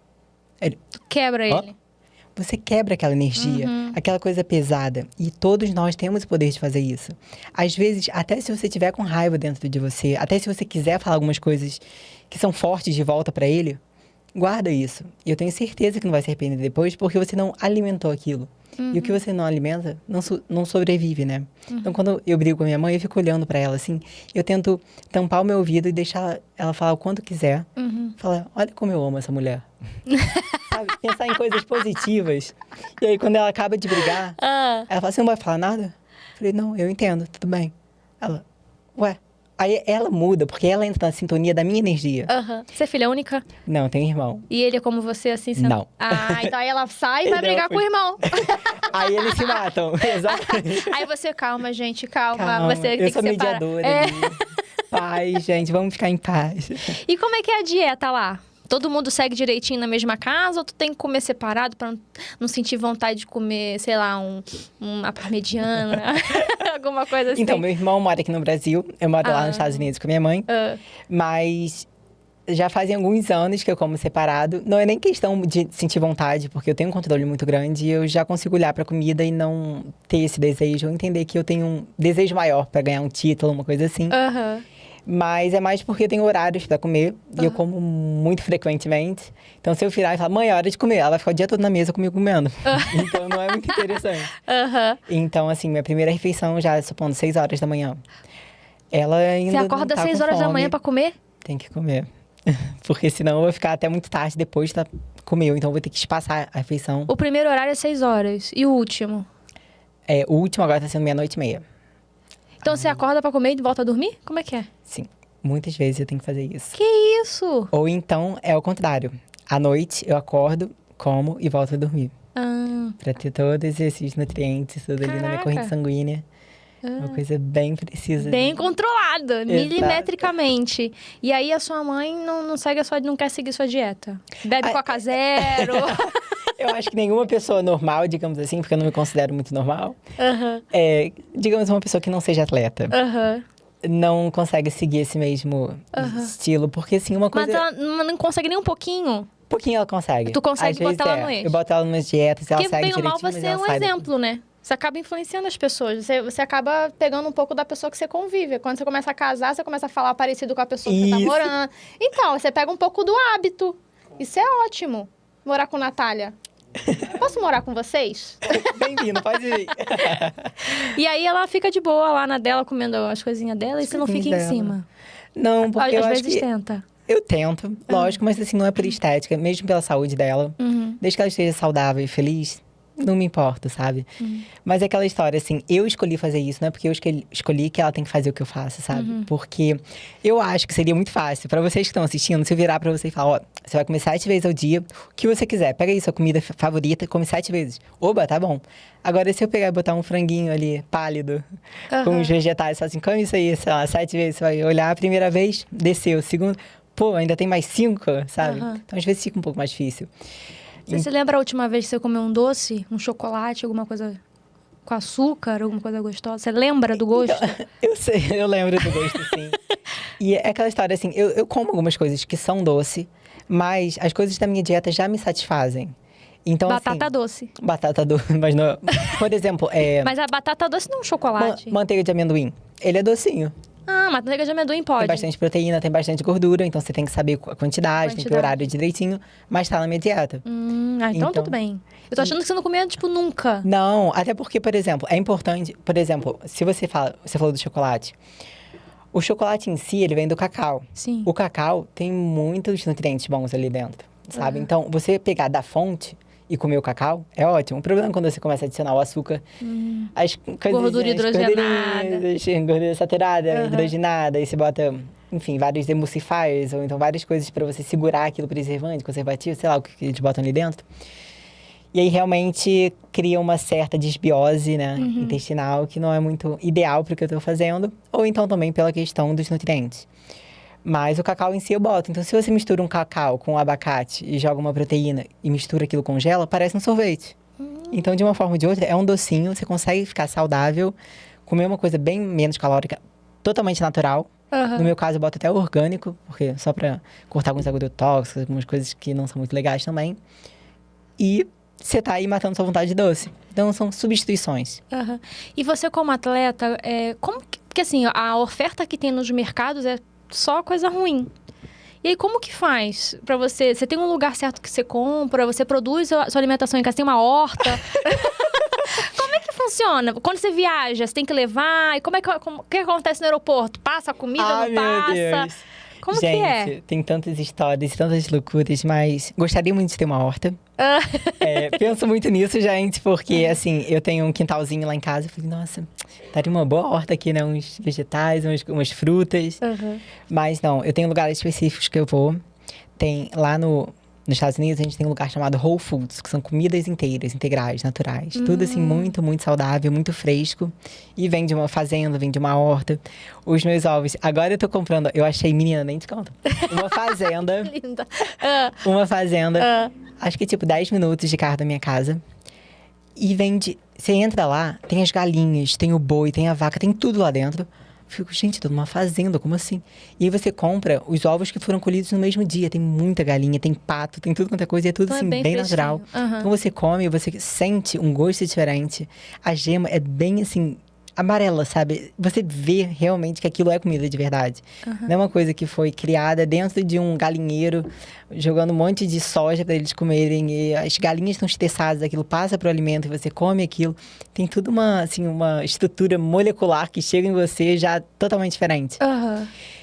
Ele, quebra ele. Você quebra aquela energia, aquela coisa pesada. E todos nós temos o poder de fazer isso. Às vezes, até se você tiver com raiva dentro de você, até se você quiser falar algumas coisas que são fortes de volta pra ele, guarda isso. Eu tenho certeza que não vai se arrepender depois, porque você não alimentou aquilo. E o que você não alimenta, não sobrevive, né? Então, quando eu brigo com a minha mãe, eu fico olhando pra ela, assim. Eu tento tampar o meu ouvido e deixar ela falar o quanto quiser. Falar, olha como eu amo essa mulher. Sabe? Pensar em coisas positivas. E aí, quando ela acaba de brigar, ela fala, você não vai falar nada? Eu falei, não, eu entendo, tudo bem. Ela, ué. Aí ela muda, porque ela entra na sintonia da minha energia. Você é filha única? Não, tem irmão. E ele é como você, assim? Não. Então aí ela sai e vai brigar com o irmão. Aí eles se matam, exatamente. Aí você, calma, gente, calma. Você tem eu sou que separar. mediadora ali. Paz, gente, vamos ficar em paz. E como é que é a dieta lá? Todo mundo segue direitinho na mesma casa ou tu tem que comer separado pra não sentir vontade de comer, sei lá, uma parmegiana, alguma coisa assim? Então, meu irmão mora aqui no Brasil, eu moro lá nos Estados Unidos com a minha mãe, mas já fazem alguns anos que eu como separado. Não é nem questão de sentir vontade, porque eu tenho um controle muito grande e eu já consigo olhar pra comida e não ter esse desejo, ou entender que eu tenho um desejo maior pra ganhar um título, uma coisa assim. Mas é mais porque eu tenho horários pra comer. E eu como muito frequentemente. Então, se eu virar e falar, mãe, é hora de comer. Ela vai ficar o dia todo na mesa comigo comendo. Então, não é muito interessante. Aham. Então, assim, minha primeira refeição já, supondo, 6 horas da manhã. Ela ainda Você acorda não às tá 6 com horas da fome. manhã pra comer? Tem que comer. Porque senão eu vou ficar até muito tarde depois de comeu. Então, eu vou ter que espaçar a refeição. O primeiro horário é 6 horas. E o último? O último agora tá sendo 00:30. Então você acorda pra comer e volta a dormir? Como é que é? Sim. Muitas vezes eu tenho que fazer isso. Que isso? Ou então, é o contrário. À noite, eu acordo, como e volto a dormir. Ah, Pra ter todos esses nutrientes, tudo ali na minha Caraca. corrente sanguínea. Uma coisa bem precisa. bem controlada, milimetricamente. E aí a sua mãe não segue não quer seguir sua dieta? Bebe Coca Zero? Eu acho que nenhuma pessoa normal, digamos assim, porque eu não me considero muito normal, Aham, digamos uma pessoa que não seja atleta, aham. não consegue seguir esse mesmo estilo. Porque, assim, uma coisa... Mas ela não consegue nem um pouquinho? Um pouquinho ela consegue. Tu consegue Às vezes, botar ela no eixo? Eu boto ela nas dietas, ela Porque, segue bem ou mal, direitinho, mas você é ela um sai depois. exemplo, né? Você acaba influenciando as pessoas. Você acaba pegando um pouco da pessoa que você convive. Quando você começa a casar, você começa a falar parecido com a pessoa que você tá Isso. morando. Então, você pega um pouco do hábito. Isso é ótimo. Morar com Natália. Posso morar com vocês? Bem-vindo, pode ir. E aí ela fica de boa lá na dela, comendo as coisinhas dela, e você não fica em coisinhas dela. cima. Não, porque eu Às acho vezes que... tenta. Eu tento, lógico, mas assim, não é por estética, mesmo pela saúde dela. Uhum. Desde que ela esteja saudável e feliz, não me importa, sabe? Mas é aquela história, assim, eu escolhi fazer isso, não é porque eu escolhi que ela tem que fazer o que eu faço, sabe? Porque eu acho que seria muito fácil pra vocês que estão assistindo, se eu virar pra você e falar, ó, você vai comer 7 vezes ao dia, o que você quiser. Pega aí sua comida favorita e come 7 vezes. Oba, tá bom. Agora, se eu pegar e botar um franguinho ali, pálido, com os vegetais, só assim, come isso aí, sei lá, 7 vezes, você vai olhar a primeira vez, desceu, segunda, pô, ainda tem mais 5, sabe? Então, às vezes fica um pouco mais difícil. Você se lembra a última vez que você comeu um doce, um chocolate, alguma coisa com açúcar, alguma coisa gostosa? Você lembra do gosto? Eu sei, eu lembro do gosto, sim. E é aquela história, assim, eu como algumas coisas que são doce, mas as coisas da minha dieta já me satisfazem. Então, Batata assim, doce. batata doce, mas não... Por exemplo, Mas a batata doce não é um chocolate. manteiga de amendoim. Ele é docinho. Ah, manteiga de amendoim pode. Tem bastante proteína, tem bastante gordura, então você tem que saber a quantidade, tem que ter o horário direitinho, mas tá na minha dieta. Então tudo bem. Eu tô achando que você não comia, tipo, nunca. Não, até porque, por exemplo, é importante... Por exemplo, se você falou do chocolate. O chocolate em si, ele vem do cacau. Sim. O cacau tem muitos nutrientes bons ali dentro, sabe? Então, você pegar da fonte e comer o cacau é ótimo. O problema é quando você começa a adicionar o açúcar, as coisas... Gordura hidrogenada. Gordura saturada, hidrogenada. Aí você bota, enfim, vários emulsifiers, ou então várias coisas para você segurar aquilo, preservante, conservativo, sei lá o que eles botam ali dentro. E aí, realmente, cria uma certa desbiose, né, intestinal, que não é muito ideal para o que eu estou fazendo. Ou então, também, pela questão dos nutrientes. Mas o cacau em si eu boto. Então, se você mistura um cacau com abacate e joga uma proteína e mistura aquilo com gela, parece um sorvete. Então, de uma forma ou de outra, é um docinho. Você consegue ficar saudável, comer uma coisa bem menos calórica, totalmente natural. No meu caso, eu boto até orgânico, porque só para cortar alguns agrotóxicos, algumas coisas que não são muito legais também. E você tá aí matando sua vontade de doce. Então, são substituições. E você, como atleta, porque assim, a oferta que tem nos mercados é só coisa ruim. E aí, como que faz pra você? Você tem um lugar certo que você compra? Você produz a sua alimentação em casa? Tem uma horta? Como é que funciona? Quando você viaja, você tem que levar? E o que acontece no aeroporto? Passa a comida, não passa? Meu Deus. Como Gente, que é? Tem tantas histórias, tantas loucuras, mas gostaria muito de ter uma horta. Penso muito nisso, gente, porque, assim, eu tenho um quintalzinho lá em casa. Eu falei, nossa, daria uma boa horta aqui, né? Uns vegetais, umas frutas. Mas não, eu tenho lugares específicos que eu vou. Tem lá nos Estados Unidos, a gente tem um lugar chamado Whole Foods, que são comidas inteiras, integrais, naturais. Tudo, assim, muito, muito saudável, muito fresco. E vem de uma fazenda, vem de uma horta. Os meus ovos... Agora eu tô comprando... Eu achei, menina, nem te conto. Uma fazenda... Linda. Uma fazenda... Acho que, tipo, 10 minutos de carro da minha casa. E vende... Você entra lá, tem as galinhas, tem o boi, tem a vaca, tem tudo lá dentro. Fico, gente, tô numa fazenda, como assim? E aí você compra os ovos que foram colhidos no mesmo dia. Tem muita galinha, tem pato, tem tudo quanto é coisa. E é tudo, Então assim, é bem bem natural. Então você come, você sente um gosto diferente. A gema é bem, assim, amarela, sabe? Você vê realmente que aquilo é comida de verdade. Não é uma coisa que foi criada dentro de um galinheiro, jogando um monte de soja para eles comerem. E as galinhas estão estressadas, aquilo passa para o alimento e você come aquilo. Tem tudo uma estrutura molecular que chega em você já totalmente diferente.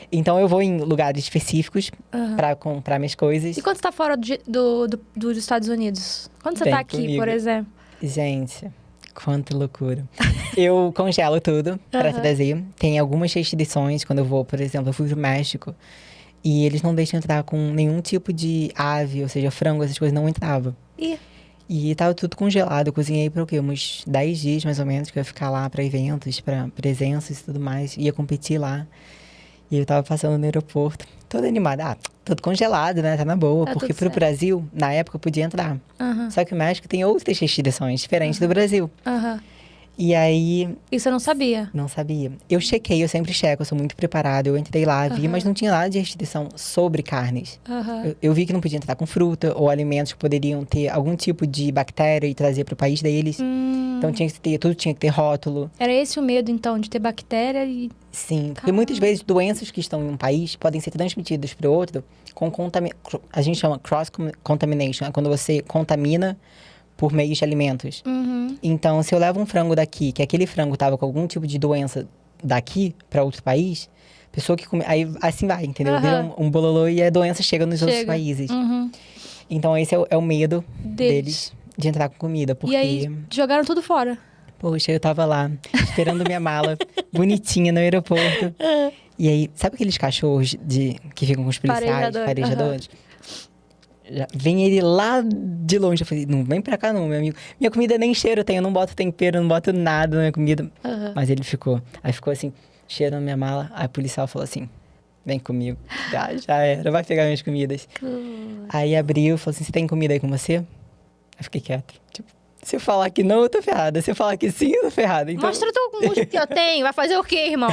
Então, eu vou em lugares específicos para comprar minhas coisas. E quando você tá fora dos Estados Unidos? Quando você Vem tá aqui, comigo. por exemplo? Gente, quanta loucura. Eu congelo tudo pra trazer. Tem algumas restrições quando eu vou, por exemplo, eu fui pro México. E eles não deixam entrar com nenhum tipo de ave, ou seja, frango, essas coisas não entravam. E tava tudo congelado. Eu cozinhei por o quê? Uns 10 dias, mais ou menos, que eu ia ficar lá pra eventos, pra presenças e tudo mais. Ia competir lá. E eu tava passando no aeroporto, toda animada. Tudo congelado, né? Tá na boa. Tá porque tudo pro certo. Brasil, na época, eu podia entrar. Só que o México tem outras restrições diferentes do Brasil. E aí, E você não sabia? não sabia. Eu chequei, eu sempre checo, eu sou muito preparada. Eu entrei lá, vi, mas não tinha nada de restrição sobre carnes. Eu vi que não podia entrar com fruta ou alimentos que poderiam ter algum tipo de bactéria e trazer pro país deles. Então tudo tinha que ter rótulo. Era esse o medo, então, de ter bactéria e... Sim, porque muitas vezes doenças que estão em um país podem ser transmitidas para o outro com a gente chama cross-contamination, é quando você contamina por meio de alimentos. Então, se eu levo um frango daqui, que aquele frango tava com algum tipo de doença daqui para outro país, pessoa que come, aí assim vai, entendeu? Vira um bololô e a doença chega nos outros países. Então, esse é o medo deles de entrar com comida, porque... E aí, jogaram tudo fora. Poxa, eu tava lá, esperando minha mala, bonitinha no aeroporto. E aí, sabe aqueles cachorros que ficam com os policiais, farejadores? Vem ele lá de longe. Eu falei, não vem pra cá não, meu amigo. Minha comida nem cheiro tem, eu não boto tempero, não boto nada na minha comida. Mas ele ficou. Aí ficou assim, cheirando minha mala. Aí o policial falou assim, vem comigo. Já era, vai pegar minhas comidas. Aí abriu e falou assim, você tem comida aí com você? Aí fiquei quieto, tipo... Se eu falar que não, eu tô ferrada. Se eu falar que sim, eu tô ferrada. Então... Mostra o músculo que eu tenho. Vai fazer o quê, irmão?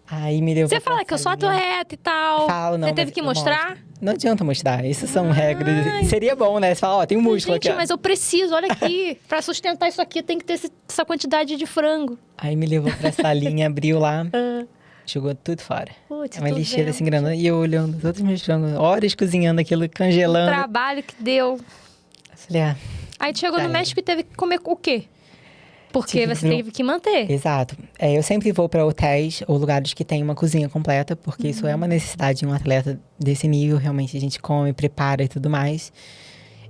Aí me deu. Você fala que eu sou atleta e tal. Falo, não. Você teve que mostrar? Não adianta mostrar. Isso são regras. Seria bom, né? Você fala, ó, tem um músculo aqui. Gente, mas eu preciso, olha aqui. Pra sustentar isso aqui, tem que ter essa quantidade de frango. Aí me levou pra salinha, abriu lá. Jogou tudo fora. Putz, é uma lixeira assim grande. E eu olhando todos os meus frangos, horas cozinhando aquilo, congelando. O trabalho que deu. Falei, Aí tu chegou no México e teve que comer o quê? Porque você teve que manter. Exato. Eu sempre vou para hotéis ou lugares que tem uma cozinha completa, porque isso é uma necessidade de um atleta desse nível. Realmente a gente come, prepara e tudo mais.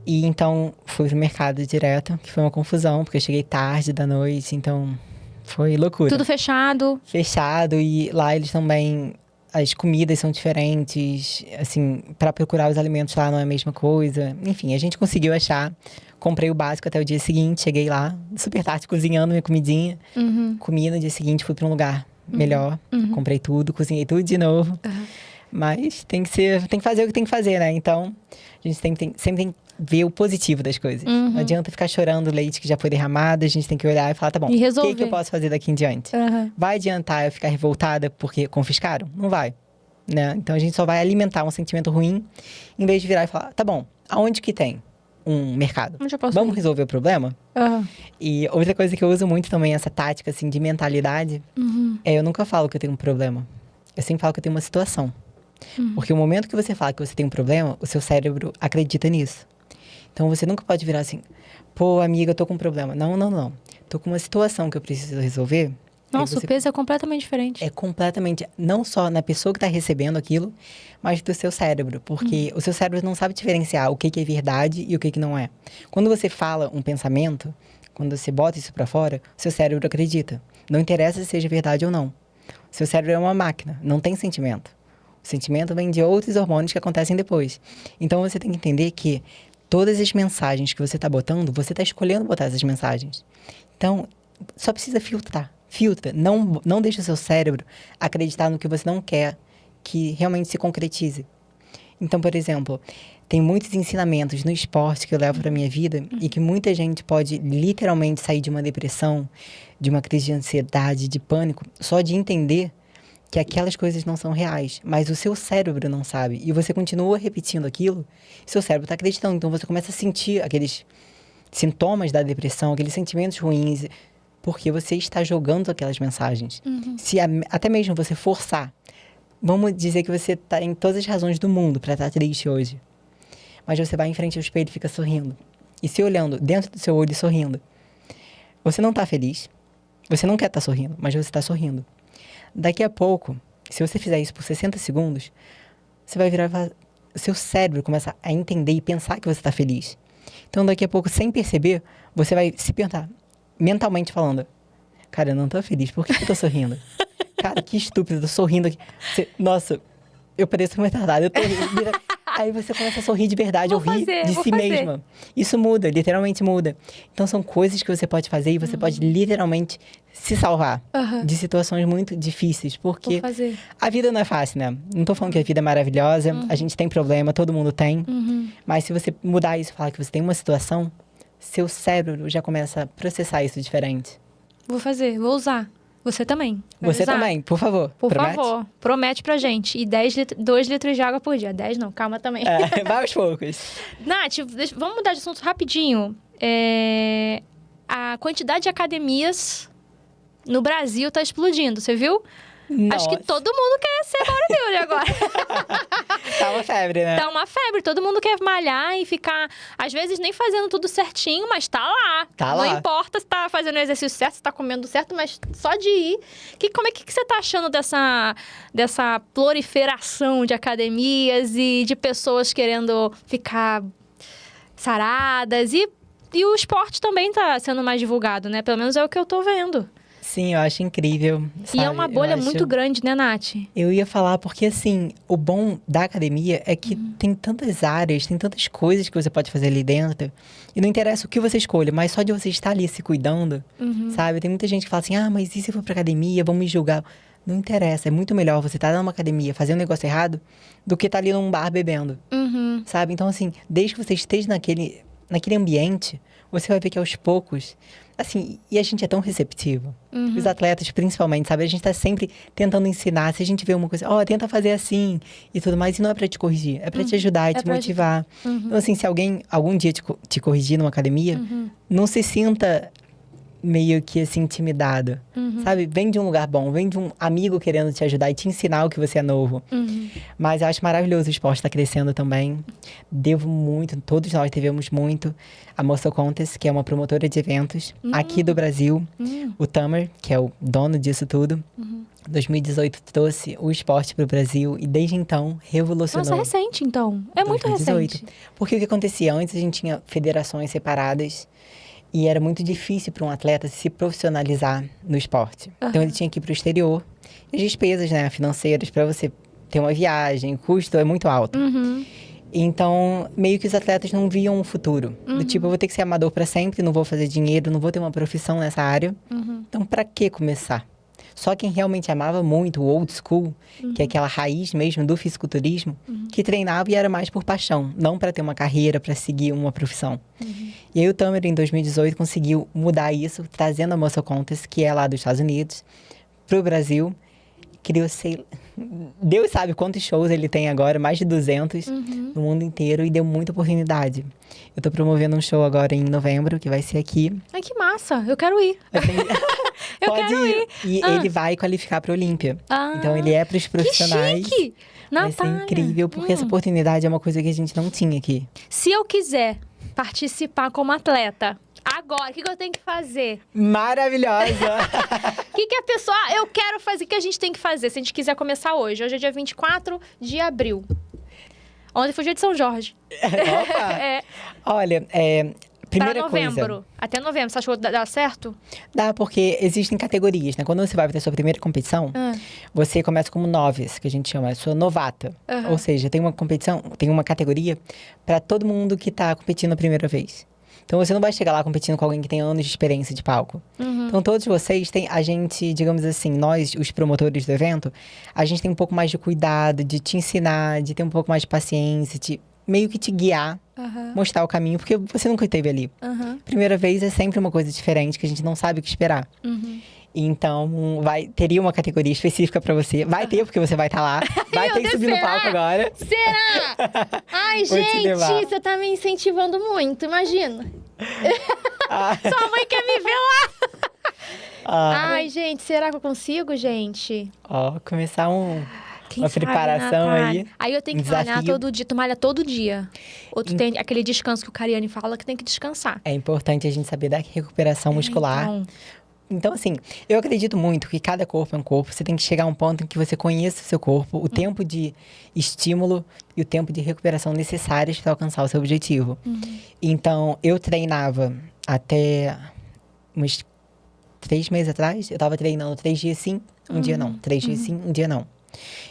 E então fui pro mercado direto, que foi uma confusão, porque eu cheguei tarde da noite, então foi loucura. Tudo fechado. Fechado, e lá eles também... As comidas são diferentes, assim, para procurar os alimentos lá não é a mesma coisa. Enfim, a gente conseguiu achar. Comprei o básico até o dia seguinte, cheguei lá, super tarde, cozinhando minha comidinha. Comi no dia seguinte, fui para um lugar melhor. Comprei tudo, cozinhei tudo de novo. Mas tem que fazer o que tem que fazer, né? Então, a gente sempre tem que ver o positivo das coisas. Não adianta ficar chorando o leite que já foi derramado, a gente tem que olhar e falar, tá bom, E o resolver. que eu posso fazer daqui em diante? Vai adiantar eu ficar revoltada porque confiscaram? Não vai, né? Então, a gente só vai alimentar um sentimento ruim, em vez de virar e falar, tá bom, aonde que tem um mercado? Onde eu posso Vamos ir? resolver o problema? E outra coisa que eu uso muito também, essa tática, assim, de mentalidade, é eu nunca falo que eu tenho um problema. Eu sempre falo que eu tenho uma situação. Porque o momento que você fala que você tem um problema, o seu cérebro acredita nisso. Então, você nunca pode virar assim, pô, amiga, eu tô com um problema. Não. Tô com uma situação que eu preciso resolver. Nossa, o peso é completamente diferente. É completamente, não só na pessoa que tá recebendo aquilo, mas do seu cérebro. Porque o seu cérebro não sabe diferenciar o que é verdade e o que não é. Quando você fala um pensamento, quando você bota isso pra fora, o seu cérebro acredita. Não interessa se seja verdade ou não. O seu cérebro é uma máquina, não tem sentimento. O sentimento vem de outros hormônios que acontecem depois. Então, você tem que entender que todas as mensagens que você está botando, você está escolhendo botar essas mensagens. Então, só precisa filtrar. Filtra. Não deixa o seu cérebro acreditar no que você não quer que realmente se concretize. Então, por exemplo, tem muitos ensinamentos no esporte que eu levo para minha vida e que muita gente pode literalmente sair de uma depressão, de uma crise de ansiedade, de pânico, só de entender que aquelas coisas não são reais, mas o seu cérebro não sabe. E você continua repetindo aquilo, seu cérebro está acreditando. Então, você começa a sentir aqueles sintomas da depressão, aqueles sentimentos ruins. porque você está jogando aquelas mensagens. Se até mesmo você forçar, vamos dizer que você tem todas as razões do mundo para estar triste hoje, mas você vai em frente ao espelho e fica sorrindo, e se olhando dentro do seu olho e sorrindo. Você não está feliz, você não quer estar sorrindo, mas você está sorrindo. Daqui a pouco, se você fizer isso por 60 segundos, você vai virar... O seu cérebro começa a entender e pensar que você está feliz. Então, daqui a pouco, sem perceber, você vai se perguntar, mentalmente falando, cara, eu não tô feliz, por que eu tô sorrindo? Cara, que estúpido, eu tô sorrindo aqui. Nossa, eu pareço um retardado, eu tô rindo. Aí você começa a sorrir de verdade, ouvir de si mesma. Isso muda, literalmente muda. Então, são coisas que você pode fazer e você pode literalmente se salvar de situações muito difíceis. Porque a vida não é fácil, né? Não tô falando que a vida é maravilhosa, a gente tem problema, todo mundo tem. Mas se você mudar isso e falar que você tem uma situação, seu cérebro já começa a processar isso diferente. Vou fazer, vou usar. Você também. Você também, por favor. Por favor, promete pra gente. E 2 litros de água por dia. 10 não, calma também. Vai aos poucos. Nath, vamos mudar de assunto rapidinho. A quantidade de academias no Brasil tá explodindo, você viu? Nossa. Acho que todo mundo quer ser bodybuilder agora. Tá uma febre, né? Tá uma febre. Todo mundo quer malhar e ficar, às vezes, nem fazendo tudo certinho, mas tá lá. Tá lá. Não importa se tá fazendo o exercício certo, se tá comendo certo, mas só de ir. Como é que você tá achando dessa proliferação de academias e de pessoas querendo ficar saradas? E o esporte também tá sendo mais divulgado, né? Pelo menos é o que eu tô vendo. Sim, eu acho incrível. Sabe? E é uma bolha muito grande, né, Nath? Eu ia falar porque, assim, o bom da academia é que tem tantas áreas, tem tantas coisas que você pode fazer ali dentro. E não interessa o que você escolha, mas só de você estar ali se cuidando, sabe? Tem muita gente que fala assim, mas e se eu for pra academia, vão me julgar? Não interessa, é muito melhor você estar numa academia fazendo um negócio errado do que estar ali num bar bebendo, sabe? Então, assim, desde que você esteja naquele ambiente, você vai ver que aos poucos... Assim, e a gente é tão receptivo. Os atletas, principalmente, sabe? A gente tá sempre tentando ensinar. Se a gente vê uma coisa, tenta fazer assim e tudo mais. E não é pra te corrigir, é pra te ajudar e te motivar. Então, assim, se alguém algum dia te corrigir numa academia, não se sinta meio que, assim, intimidado. Sabe? Vem de um lugar bom, vem de um amigo querendo te ajudar e te ensinar o que você é novo. Mas eu acho maravilhoso o esporte tá crescendo também. Devo muito, todos nós devemos muito a Muscle Contest, que é uma promotora de eventos aqui do Brasil. O Tamer, que é o dono disso tudo. 2018 trouxe o esporte para o Brasil e desde então revolucionou. Nossa, é recente então. É muito 2018. recente. Porque o que acontecia? Antes a gente tinha federações separadas e era muito difícil para um atleta se profissionalizar no esporte. Então ele tinha que ir para o exterior. E as despesas, né, financeiras para você ter uma viagem, o custo é muito alto. Então, meio que os atletas não viam um futuro. Do tipo, eu vou ter que ser amador para sempre, não vou fazer dinheiro, não vou ter uma profissão nessa área. Então, para que começar? Só quem realmente amava muito o old school, que é aquela raiz mesmo do fisiculturismo, que treinava e era mais por paixão, não para ter uma carreira, para seguir uma profissão. E aí o Tamer, em 2018, conseguiu mudar isso, trazendo a Muscle Contest, que é lá dos Estados Unidos, para o Brasil. Criou, Deus sabe quantos shows ele tem agora, mais de 200 no mundo inteiro, e deu muita oportunidade. Eu tô promovendo um show agora em novembro, que vai ser aqui. Ai, que massa! Eu quero ir. Eu quero ir. E ele vai qualificar para a Olímpia. Então, ele é para os profissionais. Que chique! Vai ser incrível, porque essa oportunidade é uma coisa que a gente não tinha aqui. Se eu quiser participar como atleta... Agora, o que eu tenho que fazer? Maravilhosa! O que a pessoa... eu quero fazer, o que a gente tem que fazer? Se a gente quiser começar hoje. Hoje é dia 24 de abril. Ontem foi dia de São Jorge. Opa! Olha, primeira pra novembro. coisa... Até novembro. Você achou que dá certo? Dá, porque existem categorias, né? Quando você vai ter a sua primeira competição, você começa como novice, que a gente chama, a sua novata. Ou seja, tem uma competição, tem uma categoria para todo mundo que tá competindo a primeira vez. Então, você não vai chegar lá competindo com alguém que tem anos de experiência de palco. Então, todos vocês têm... A gente, digamos assim, nós, os promotores do evento, a gente tem um pouco mais de cuidado, de te ensinar, de ter um pouco mais de paciência, de meio que te guiar, mostrar o caminho, porque você nunca esteve ali. Primeira vez é sempre uma coisa diferente, que a gente não sabe o que esperar. Então, teria uma categoria específica pra você. Vai ter, porque você vai estar lá. Vai ter que subir no palco agora. Será? Ai, gente, você tá me incentivando muito, imagina. Sua mãe quer me ver lá. Ai, gente, será que eu consigo, gente? Ó, começar Quem uma sabe, preparação Natália? aí. Aí eu tenho que malhar desafio. todo dia. Tu malha todo dia. Ou tu tem aquele descanso que o Cariani fala que tem que descansar. É importante a gente saber da recuperação muscular. Então, assim, eu acredito muito que cada corpo é um corpo. Você tem que chegar a um ponto em que você conheça o seu corpo, o tempo de estímulo e o tempo de recuperação necessários para alcançar o seu objetivo. Então, eu treinava até uns 3 meses atrás. Eu tava treinando 3 dias sim, um dia não. 3 dias sim, um dia não.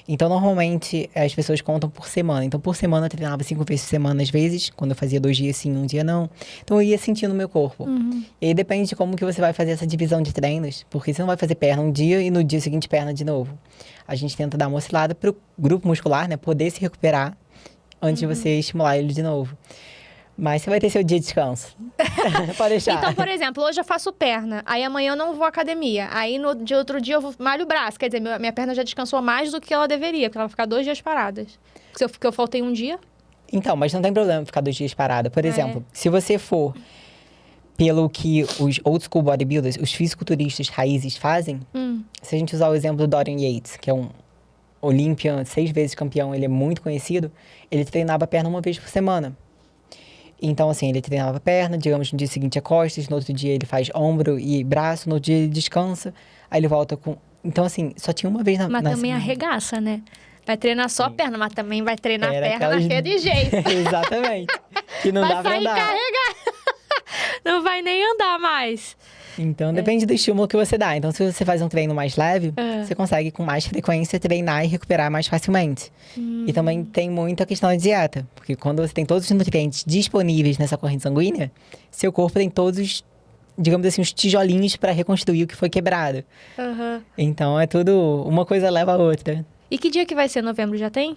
Então, normalmente, as pessoas contam por semana. Então, por semana, eu treinava 5 vezes por semana, às vezes. Quando eu fazia 2 dias sim, um dia não. Então, eu ia sentindo o meu corpo. E aí, depende de como que você vai fazer essa divisão de treinos. Porque você não vai fazer perna um dia e no dia seguinte perna de novo. A gente tenta dar uma oscilada pro grupo muscular, né? Poder se recuperar antes de você estimular ele de novo. Mas você vai ter seu dia de descanso. Pode deixar. Então, por exemplo, hoje eu faço perna, aí amanhã eu não vou à academia. Aí de outro dia eu malho o braço. Quer dizer, minha perna já descansou mais do que ela deveria, porque ela vai ficar 2 dias paradas. Porque eu faltei um dia. Então, mas não tem problema ficar 2 dias parada. Por exemplo, se você for pelo que os old school bodybuilders, os fisiculturistas raízes fazem, se a gente usar o exemplo do Dorian Yates, que é um Olympian, 6 vezes campeão, ele é muito conhecido, ele treinava a perna 1 vez por semana. Então, assim, ele treinava a perna, digamos, no dia seguinte é costas, no outro dia ele faz ombro e braço, no outro dia ele descansa, aí ele volta com... Então, assim, só tinha uma vez na Mas também semana. arregaça, né? Vai treinar só a perna, mas também vai treinar a Era perna aquelas- daquele jeito. Exatamente. Que não Vai dá pra sair andar. carregar. Não vai nem andar mais. Então, depende do estímulo que você dá. Então, se você faz um treino mais leve, você consegue com mais frequência treinar e recuperar mais facilmente. E também tem muito a questão da dieta. Porque quando você tem todos os nutrientes disponíveis nessa corrente sanguínea, seu corpo tem todos os, digamos assim, os tijolinhos para reconstruir o que foi quebrado. Então, é tudo... Uma coisa leva a outra. E que dia que vai ser? Novembro já tem?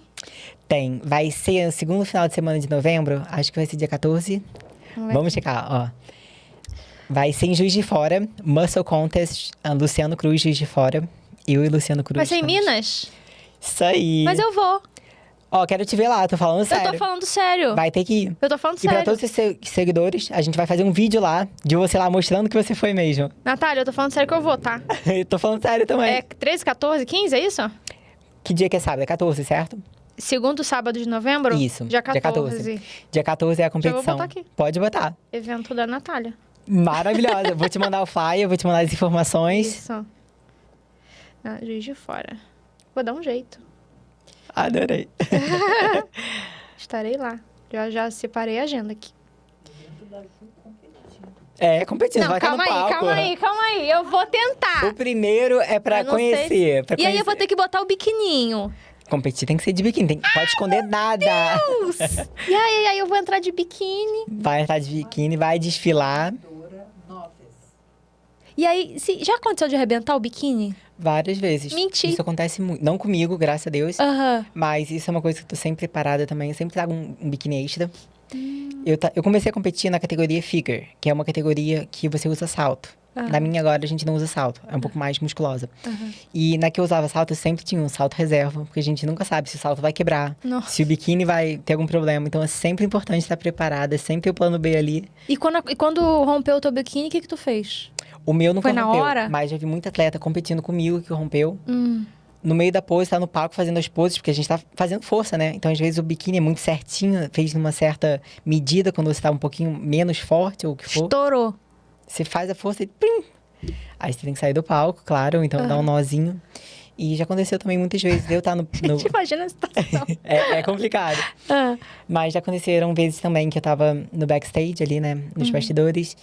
Tem. Vai ser o segundo final de semana de novembro. Acho que vai ser dia 14. Vamos checar, ó. Vai ser em Juiz de Fora, Muscle Contest, Luciano Cruz, Juiz de Fora. Eu e Luciano Cruz. Vai ser em estamos- Minas? Isso aí. Mas eu vou. Ó, quero te ver lá, tô falando sério. Eu tô falando sério. Vai ter que ir. Eu tô falando E pra sério. todos os seguidores, a gente vai fazer um vídeo lá, de você lá mostrando que você foi mesmo. Natália, eu tô falando sério que eu vou, tá? Eu tô falando sério também. É 13, 14, 15, é isso? Que dia que é sábado? É 14, certo? Segundo sábado de novembro? Isso, Dia dia 14. 14. Dia 14 é a competição. botar aqui. Pode botar. Evento da Natália. Maravilhosa. Vou te mandar o flyer, vou te mandar as informações. Isso. Ah, Juiz de Fora. Vou dar um jeito. Adorei. Estarei lá. Já separei a agenda aqui. É, competindo, Não, vai ficar calma no aí, palco. calma aí. Eu vou tentar. O primeiro é pra Eu não sei conhecer. Pra E aí eu conhecer. vou ter que botar o biquininho. Competir tem que ser de biquíni, pode esconder nada. E aí eu vou entrar de biquíni. Vai estar de biquíni, vai desfilar Novas. E aí, já aconteceu de arrebentar o biquíni? várias vezes. Mentira. Isso acontece muito. Não comigo, graças a Deus. Aham. Mas isso é uma coisa que eu tô sempre preparada também. Eu sempre trago um biquíni extra. Eu comecei a competir na categoria Figure, que é uma categoria que você usa salto. Na minha agora a gente não usa salto, é um pouco mais musculosa. E na que eu usava salto, eu sempre tinha um salto reserva, porque a gente nunca sabe se o salto vai quebrar, Nossa. se o biquíni vai ter algum problema. Então é sempre importante estar preparada, é sempre ter o plano B ali. E quando rompeu o teu biquíni, o que tu fez? O meu não Foi na rompeu, hora? mas já vi muita atleta competindo comigo que rompeu. Hum. No meio da pose, tá no palco fazendo as poses, porque a gente tá fazendo força, né? Então, às vezes, o biquíni é muito certinho, fez numa certa medida, quando você tá um pouquinho menos forte ou o que for. Estourou. Você faz a força e plim! Aí você tem que sair do palco, claro, ou então dar um nozinho. E já aconteceu também muitas vezes de eu estar no... Gente, imagina a situação. É complicado. Ah. Mas já aconteceram vezes também que eu tava no backstage ali, né? Nos bastidores.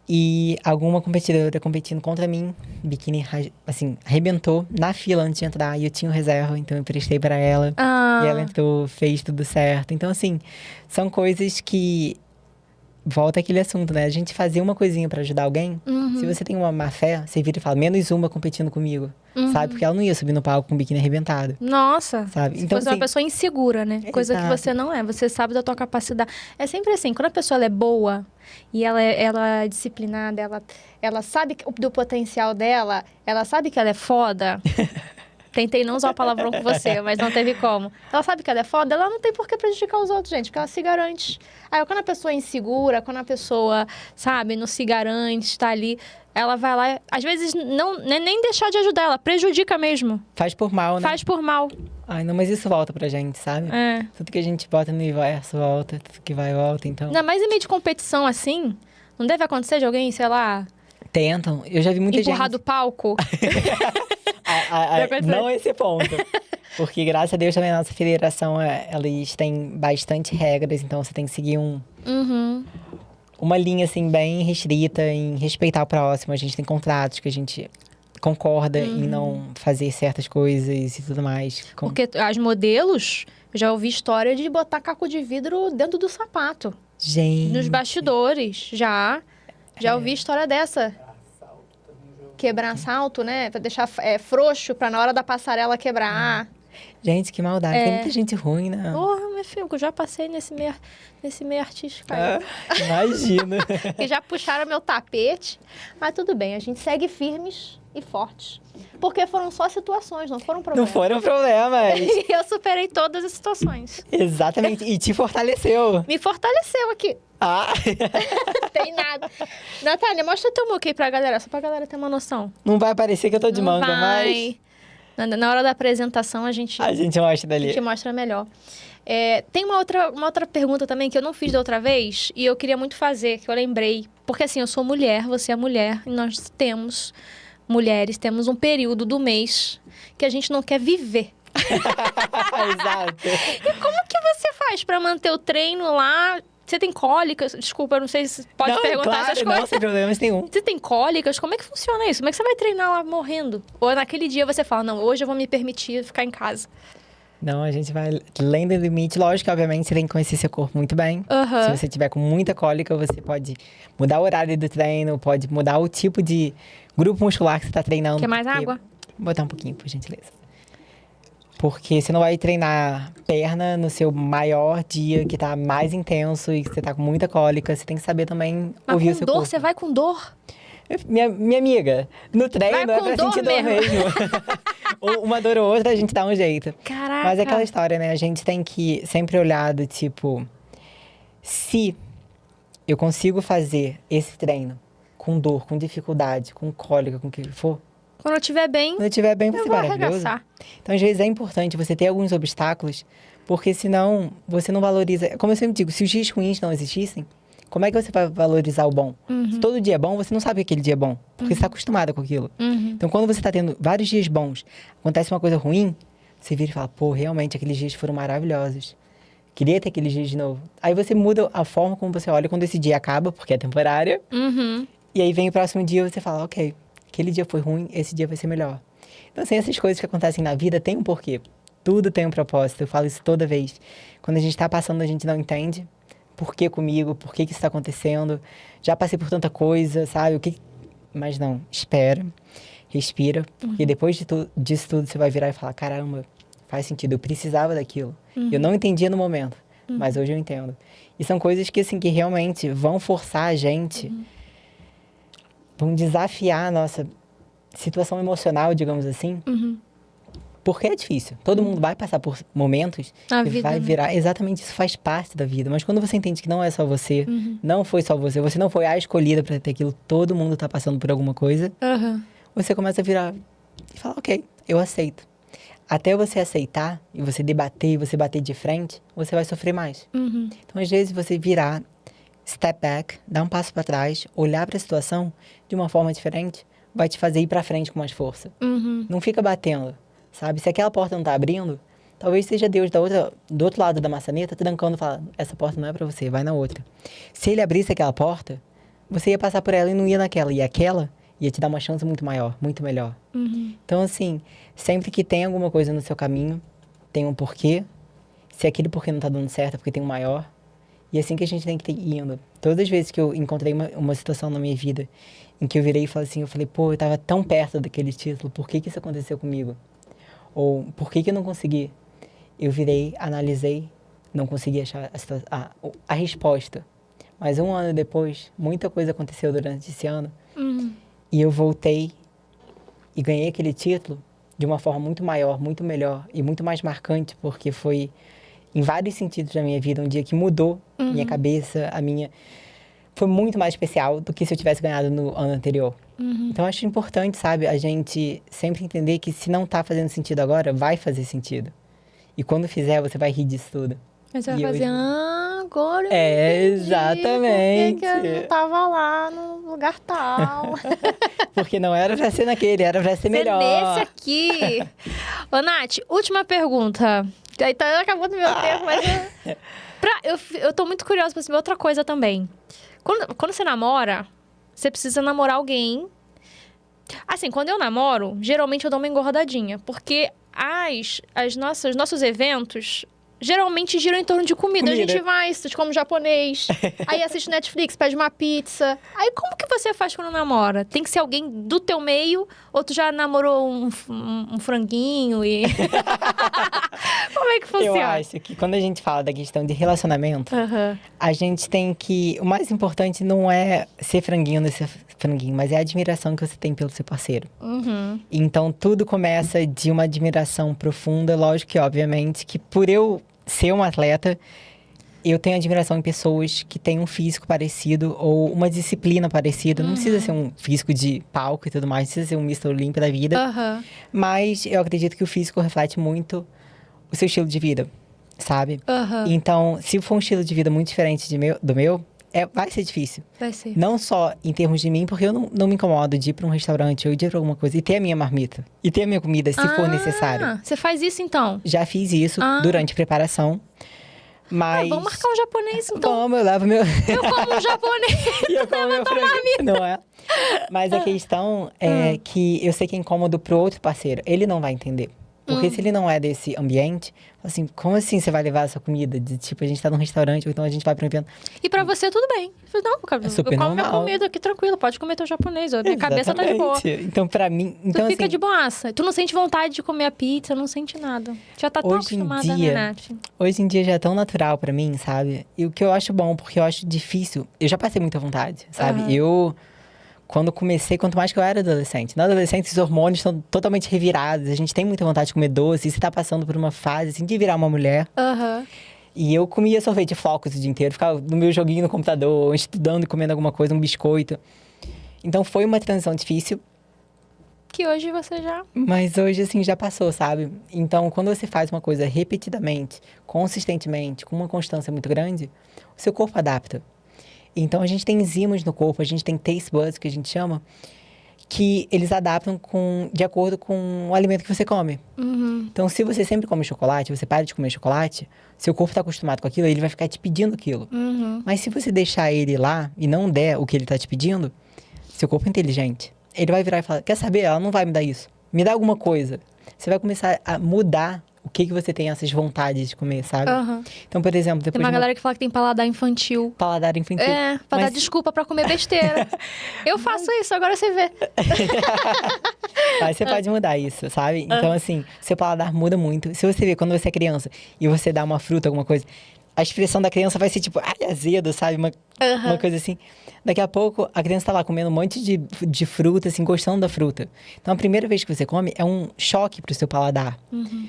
E alguma competidora competindo contra mim, biquíni, assim, arrebentou na fila antes de entrar. E eu tinha um reserva, então eu prestei pra ela. Ah. E ela entrou, fez tudo certo. Então, assim, são coisas que... Volta aquele assunto, né? A gente fazer uma coisinha pra ajudar alguém. Se você tem uma má fé, você vira e fala, menos uma competindo comigo. Sabe? Porque ela não ia subir no palco com o biquíni arrebentado. Nossa. Sabe? Se Então, fosse uma assim, pessoa insegura, né? Coisa que Exato. você não é. Você sabe da tua capacidade. É sempre assim, quando a pessoa ela é boa e ela é disciplinada, ela sabe do potencial dela, ela sabe que ela é foda, Tentei não usar o palavrão com você, mas não teve como. Ela sabe que ela é foda, ela não tem por que prejudicar os outros, gente, porque ela se garante. Aí, quando a pessoa é insegura, quando a pessoa, sabe, não se garante, tá ali, ela vai lá, às vezes, não, nem deixar de ajudar, ela prejudica mesmo. Faz por mal, né? Faz por mal. Ai, não, mas isso volta pra gente, sabe? É. Tudo que a gente bota no universo volta, tudo que vai volta, então... Ainda mais em meio de competição assim, não deve acontecer de alguém, sei lá, Tentam. Eu já vi muita empurrar gente... do palco. Não esse ponto. Porque, graças a Deus, também a nossa federação, eles têm bastante regras. Então, você tem que seguir uma linha, assim, bem restrita em respeitar o próximo. A gente tem contratos que a gente concorda em não fazer certas coisas e tudo mais. Porque as modelos, eu já ouvi história de botar caco de vidro dentro do sapato. Gente... Nos bastidores, já. Já ouvi história dessa. Quebrar salto, né? Pra deixar frouxo, pra na hora da passarela quebrar. Gente, que maldade. Tem muita gente ruim, né? Porra, meu filho, eu já passei nesse meio artístico aí. Imagina. Que já puxaram meu tapete. Mas tudo bem, a gente segue firmes e fortes. Porque foram só situações, não foram Não problemas. foram problemas. E eu superei todas as situações. Exatamente. E te fortaleceu. Me fortaleceu aqui. Ah, Tem nada. Natália, mostra teu muque aí pra galera, só pra galera ter uma noção. não vai parecer que eu tô de Não manga, mas vai. Na hora da apresentação, a gente a gente mostra dali. mostra melhor. Tem uma outra pergunta também que eu não fiz da outra vez e eu queria muito fazer, que eu lembrei. Porque assim, eu sou mulher, você é mulher, e nós mulheres, temos um período do mês que a gente não quer viver. Exato. E como que você faz pra manter o treino lá? Você tem cólicas? Desculpa, eu não sei se pode Não, perguntar claro, essas não, coisas. sem problemas nenhum. Você tem cólicas? Como é que funciona isso? Como é que você vai treinar lá morrendo? Ou naquele dia você fala, não, hoje eu vou me permitir ficar em casa. Não, a gente vai além do limite. Lógico que, obviamente, você tem que conhecer seu corpo muito bem. Aham. Se você tiver com muita cólica, você pode mudar o horário do treino, pode mudar o tipo de grupo muscular que você tá treinando. Quer mais porque- água? Vou botar um pouquinho, por gentileza. Porque você não vai treinar perna no seu maior dia, que tá mais intenso e que você tá com muita cólica. Você tem que saber também Mas ouvir o com seu dor, corpo. você vai com dor? Minha amiga, no treino Vai é com pra dor sentir dor mesmo. Uma dor ou outra, a gente dá um jeito. Caraca. Mas é aquela história, né? A gente tem que sempre olhar do tipo... Se eu consigo fazer esse treino com dor, com dificuldade, com cólica, com o que for... Quando eu estiver bem, Quando eu estiver bem, vai eu ser vou maravilhoso. arregaçar. Então, às vezes, é importante você ter alguns obstáculos, porque senão você não valoriza... Como eu sempre digo, se os dias ruins não existissem, como é que você vai valorizar o bom? Se todo dia é bom, você não sabe que aquele dia é bom, porque você está acostumada com aquilo. Então, quando você está tendo vários dias bons, acontece uma coisa ruim, você vira e fala, pô, realmente, aqueles dias foram maravilhosos. Queria ter aqueles dias de novo. Aí você muda a forma como você olha quando esse dia acaba, porque é temporário, e aí vem o próximo dia e você fala, ok, aquele dia foi ruim, esse dia vai ser melhor. Então, assim, essas coisas que acontecem na vida tem um porquê. Tudo tem um propósito, eu falo isso toda vez. Quando a gente está passando, a gente não entende. Por que comigo? Por que isso está acontecendo? Já passei por tanta coisa, sabe? Mas não, espera, respira. Porque depois disso tudo, você vai virar e falar, caramba, faz sentido, eu precisava daquilo. Eu não entendia no momento, mas hoje eu entendo. E são coisas que, assim, que realmente vão forçar a gente, vão desafiar a nossa situação emocional, digamos assim. Porque é difícil. Todo mundo vai passar por momentos Na que vida, vai né? virar... Exatamente, isso faz parte da vida. Mas quando você entende que não é só você, não foi só você não foi a escolhida para ter aquilo, todo mundo tá passando por alguma coisa, você começa a virar e falar, ok, eu aceito. Até você aceitar, e você debater, e você bater de frente, você vai sofrer mais. Então, às vezes, você virar, step back, dar um passo para trás, olhar para a situação de uma forma diferente, vai te fazer ir para frente com mais força. Não fica batendo, sabe? Se aquela porta não tá abrindo, talvez seja Deus do outro lado da maçaneta trancando e falar, essa porta não é para você, vai na outra. Se ele abrisse aquela porta, você ia passar por ela e não ia naquela. E aquela ia te dar uma chance muito maior, muito melhor. Então, assim, sempre que tem alguma coisa no seu caminho, tem um porquê. Se aquele porquê não tá dando certo, é porque tem um maior. E é assim que a gente tem que ir indo. Todas as vezes que eu encontrei uma situação na minha vida em que eu virei e falei assim, eu falei, pô, eu tava tão perto daquele título, por que isso aconteceu comigo? Ou por que eu não consegui? Eu virei, analisei, não consegui achar a resposta. Mas um ano depois, muita coisa aconteceu durante esse ano. E eu voltei e ganhei aquele título. de uma forma muito maior, muito melhor e muito mais marcante, porque foi em vários sentidos da minha vida um dia que mudou minha cabeça, a minha... Foi muito mais especial do que se eu tivesse ganhado no ano anterior. Então, eu acho importante, sabe, a gente sempre entender que se não tá fazendo sentido agora, vai fazer sentido. E quando fizer, você vai rir disso tudo. Aí você vai E fazer, hoje- agora eu É, entendi exatamente. Por que que eu não tava lá no lugar tal. Porque não era pra ser naquele, era pra ser melhor. Nesse aqui. Ô, Nath, última pergunta. Aí tá, acabou do meu tempo, mas... eu tô muito curiosa pra saber outra coisa também. Quando você namora, você precisa namorar alguém. Assim, quando eu namoro, geralmente eu dou uma engordadinha. Porque nossos eventos... Geralmente giram em torno de comida. A Comida. gente vai, come japonês, aí assiste Netflix, pede uma pizza. Aí como que você faz quando namora? Tem que ser alguém do teu meio? Ou tu já namorou um franguinho e... Como é que Eu funciona? acho que quando a gente fala da questão de relacionamento, Aham. a gente tem que... O mais importante não é ser franguinho ou não ser franguinho, mas é a admiração que você tem pelo seu parceiro. Uhum. Então, tudo começa de uma admiração profunda. Lógico que, obviamente, que por eu ser um atleta, eu tenho admiração em pessoas que têm um físico parecido ou uma disciplina parecida. Não precisa ser um físico de palco e tudo mais, não precisa ser um Mr. Olímpia da vida. Aham. Mas eu acredito que o físico reflete muito o seu estilo de vida, sabe? Aham. Então, se for um estilo de vida muito diferente do meu, vai ser difícil. Vai ser. Não só em termos de mim, porque eu não me incomodo de ir pra um restaurante ou de ir pra alguma coisa e ter a minha marmita. E ter a minha comida, se for necessário. Você faz isso então? Já fiz isso durante a preparação. Mas... Vamos marcar um japonês então. Vamos, eu levo meu... Eu como um japonês. E eu como meu franguinho, não é? Mas a questão é que eu sei que é incômodo pro outro parceiro. Ele não vai entender. Porque se ele não é desse ambiente, assim, como assim você vai levar essa comida? De, tipo, a gente tá num restaurante, ou então a gente vai pra um evento. E pra você tudo bem. Eu falei, não, cara, É super eu como minha normal. comida aqui tranquilo, pode comer teu japonês. Minha cabeça tá de boa. Exatamente. Então, pra mim... Então, Tu fica assim, de boaça. Tu não sente vontade de comer a pizza, não sente nada. Já tá tão Hoje em acostumada, dia- né, Nath? hoje em dia já é tão natural pra mim, sabe? E o que eu acho bom, porque eu acho difícil. Eu já passei muita vontade, sabe? Aham. Eu, quando comecei, quanto mais que eu era adolescente. Na adolescência, os hormônios estão totalmente revirados. A gente tem muita vontade de comer doce. E você tá passando por uma fase, assim, de virar uma mulher. Aham. E eu comia sorvete de flocos o dia inteiro. Ficava no meu joguinho no computador, estudando e comendo alguma coisa, um biscoito. Então, foi uma transição difícil. Que hoje você já... Mas hoje, assim, já passou, sabe? Então, quando você faz uma coisa repetidamente, consistentemente, com uma constância muito grande, o seu corpo adapta. Então, a gente tem enzimas no corpo, a gente tem taste buds, que a gente chama, que eles adaptam de acordo com o alimento que você come. Uhum. Então, se você sempre come chocolate, você para de comer chocolate, seu corpo está acostumado com aquilo, ele vai ficar te pedindo aquilo. Uhum. Mas se você deixar ele lá e não der o que ele está te pedindo, seu corpo é inteligente. Ele vai virar e falar, quer saber? Ela não vai me dar isso. Me dá alguma coisa. Você vai começar a mudar o que você tem essas vontades de comer, sabe? Aham. Então, por exemplo, Tem depois uma de galera que fala que tem paladar infantil. paladar infantil. É, pra dar Mas- desculpa pra comer besteira. Eu faço isso, agora você vê. Mas você pode mudar isso, sabe? Então, assim, seu paladar muda muito. Se você vê quando você é criança e você dá uma fruta, alguma coisa, a expressão da criança vai ser tipo, ai, azedo, sabe? Uma coisa assim. Daqui a pouco, a criança tá lá comendo um monte de fruta, assim, gostando da fruta. Então, a primeira vez que você come é um choque pro seu paladar.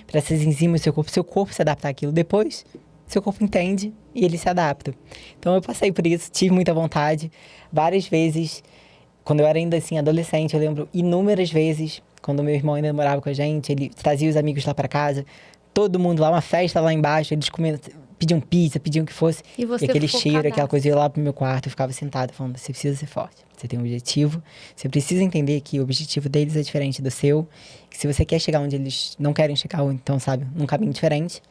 Para essas enzimas do seu corpo se adaptar àquilo. Depois, seu corpo entende e ele se adapta. Então, eu passei por isso, tive muita vontade. Várias vezes, quando eu era ainda, assim, adolescente, eu lembro inúmeras vezes, quando meu irmão ainda morava com a gente, ele trazia os amigos lá para casa, todo mundo lá, uma festa lá embaixo, eles comendo, pediam pizza, pediam o que fosse. E você aquele focadaço. cheiro, aquela coisa, eu ia lá pro meu quarto, eu ficava sentada falando, você precisa ser forte, você tem um objetivo, você precisa entender que o objetivo deles é diferente do seu, que se você quer chegar onde eles não querem chegar, ou então, sabe, num caminho diferente,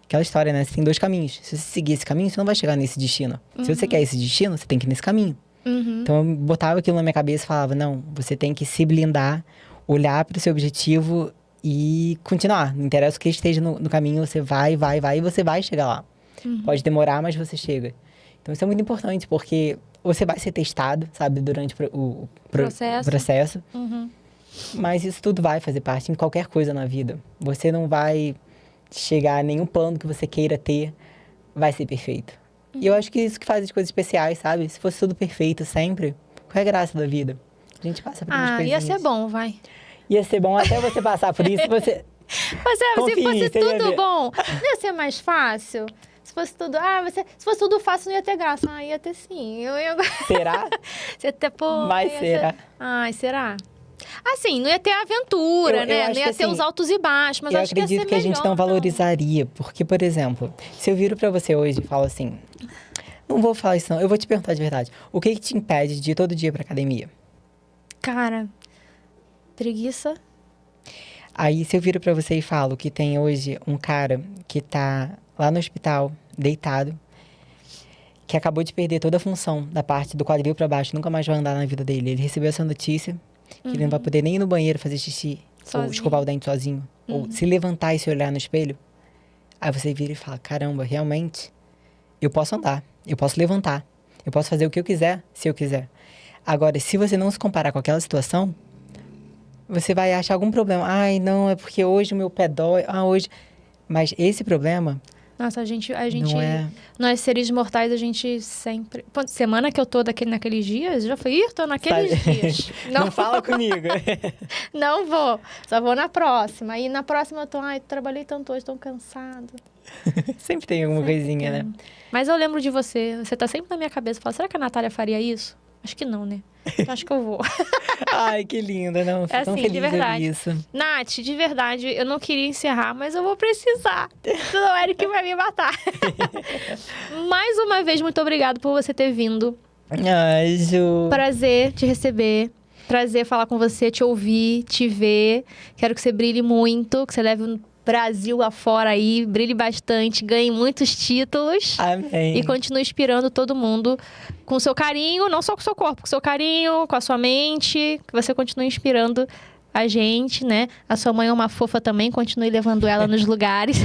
aquela história, né, você tem dois caminhos, se você seguir esse caminho, você não vai chegar nesse destino. Se você quer esse destino, você tem que ir nesse caminho. Uhum. Então, eu botava aquilo na minha cabeça e falava, não, você tem que se blindar, olhar para o seu objetivo e continuar. Não interessa o que esteja no caminho, você vai e você vai chegar lá. Pode demorar, mas você chega. Então, isso é muito importante, porque você vai ser testado, sabe, durante o processo. Uhum. Mas isso tudo vai fazer parte em qualquer coisa na vida. Você não vai chegar a nenhum plano que você queira ter, vai ser perfeito. E eu acho que isso que faz as coisas especiais, sabe? Se fosse tudo perfeito sempre, qual é a graça da vida? A gente passa por umas Ah, ia coisinhas. ser bom, vai. Ia ser bom até você passar por isso, você... Mas se Confia, fosse você ia tudo ver. bom, não ia ser mais fácil? Se fosse tudo, se fosse tudo fácil, não ia ter graça. Ia ter sim. Será? Você ia ter, pô, Mas ia será? ser- Ai, será? Assim, não ia ter aventura, Eu né? acho não ia que, ter assim, os altos e baixos, mas eu acho que ia ser acredito que a gente melhor, não valorizaria. Porque, por exemplo, se eu viro pra você hoje e falo assim... Não vou falar isso não, eu vou te perguntar de verdade. O que te impede de ir todo dia pra academia? Cara, preguiça. Aí, se eu viro pra você e falo que tem hoje um cara que tá lá no hospital, deitado, que acabou de perder toda a função da parte do quadril pra baixo, nunca mais vai andar na vida dele. Ele recebeu essa notícia, que ele não vai poder nem ir no banheiro fazer xixi, ou Sozinho. escovar o dente sozinho, ou se levantar e se olhar no espelho. Aí você vira e fala, caramba, realmente, eu posso andar, eu posso levantar, eu posso fazer o que eu quiser, se eu quiser. Agora, se você não se comparar com aquela situação, você vai achar algum problema. Ai, não, é porque hoje o meu pé dói. Ah, hoje... Mas esse problema Nossa, a gente, não é... nós seres mortais, a gente sempre... Pô, semana que eu tô naqueles dias, já falei, tô naqueles Sabe? dias. Não fala comigo. Não vou, só vou na próxima. E na próxima eu tô, trabalhei tanto hoje, tô cansado. Sempre tem alguma coisinha, né? Mas eu lembro de você, você tá sempre na minha cabeça. Eu falo, será que a Natália faria isso? Acho que não, né? Eu acho que eu vou. Ai, que linda, não. Fico tão assim, feliz de de ouvir verdade. isso. Nath, de verdade, eu não queria encerrar, mas eu vou precisar. Senão o Eric vai me matar. Mais uma vez, muito obrigado por você ter vindo. Ai, Ju. Prazer te receber. Prazer falar com você, te ouvir, te ver. Quero que você brilhe muito, que você leve o Brasil afora aí, brilhe bastante, ganhe muitos títulos. Amém. E continue inspirando todo mundo com o seu carinho, não só com o seu corpo, com o seu carinho, com a sua mente. Que você continue inspirando a gente, né? A sua mãe é uma fofa também, continue levando ela nos lugares.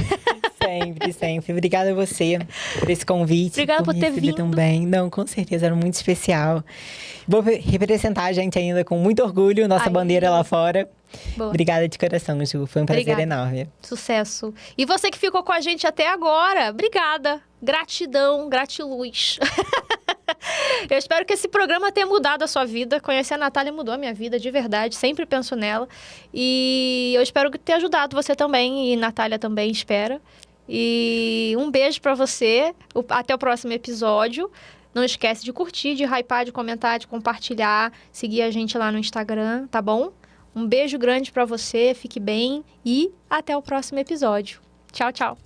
Sempre, sempre. Obrigada a você por esse convite. Obrigada por me ter receber vindo. tão bem. Não, com certeza, era muito especial. Vou representar a gente ainda com muito orgulho, nossa Ai. bandeira lá fora. Boa. Obrigada de coração, Ju. Foi um prazer Obrigada. enorme. Sucesso. E você que ficou com a gente até agora, obrigada. Gratidão, gratiluz. Eu espero que esse programa tenha mudado a sua vida. Conhecer a Natália mudou a minha vida, de verdade. Sempre penso nela. E eu espero que tenha ajudado você também. E Natália também espera. E um beijo pra você. Até o próximo episódio. Não esquece de curtir, de hypar, de comentar, de compartilhar. Seguir a gente lá no Instagram, tá bom? Um beijo grande pra você. Fique bem. E até o próximo episódio. Tchau, tchau.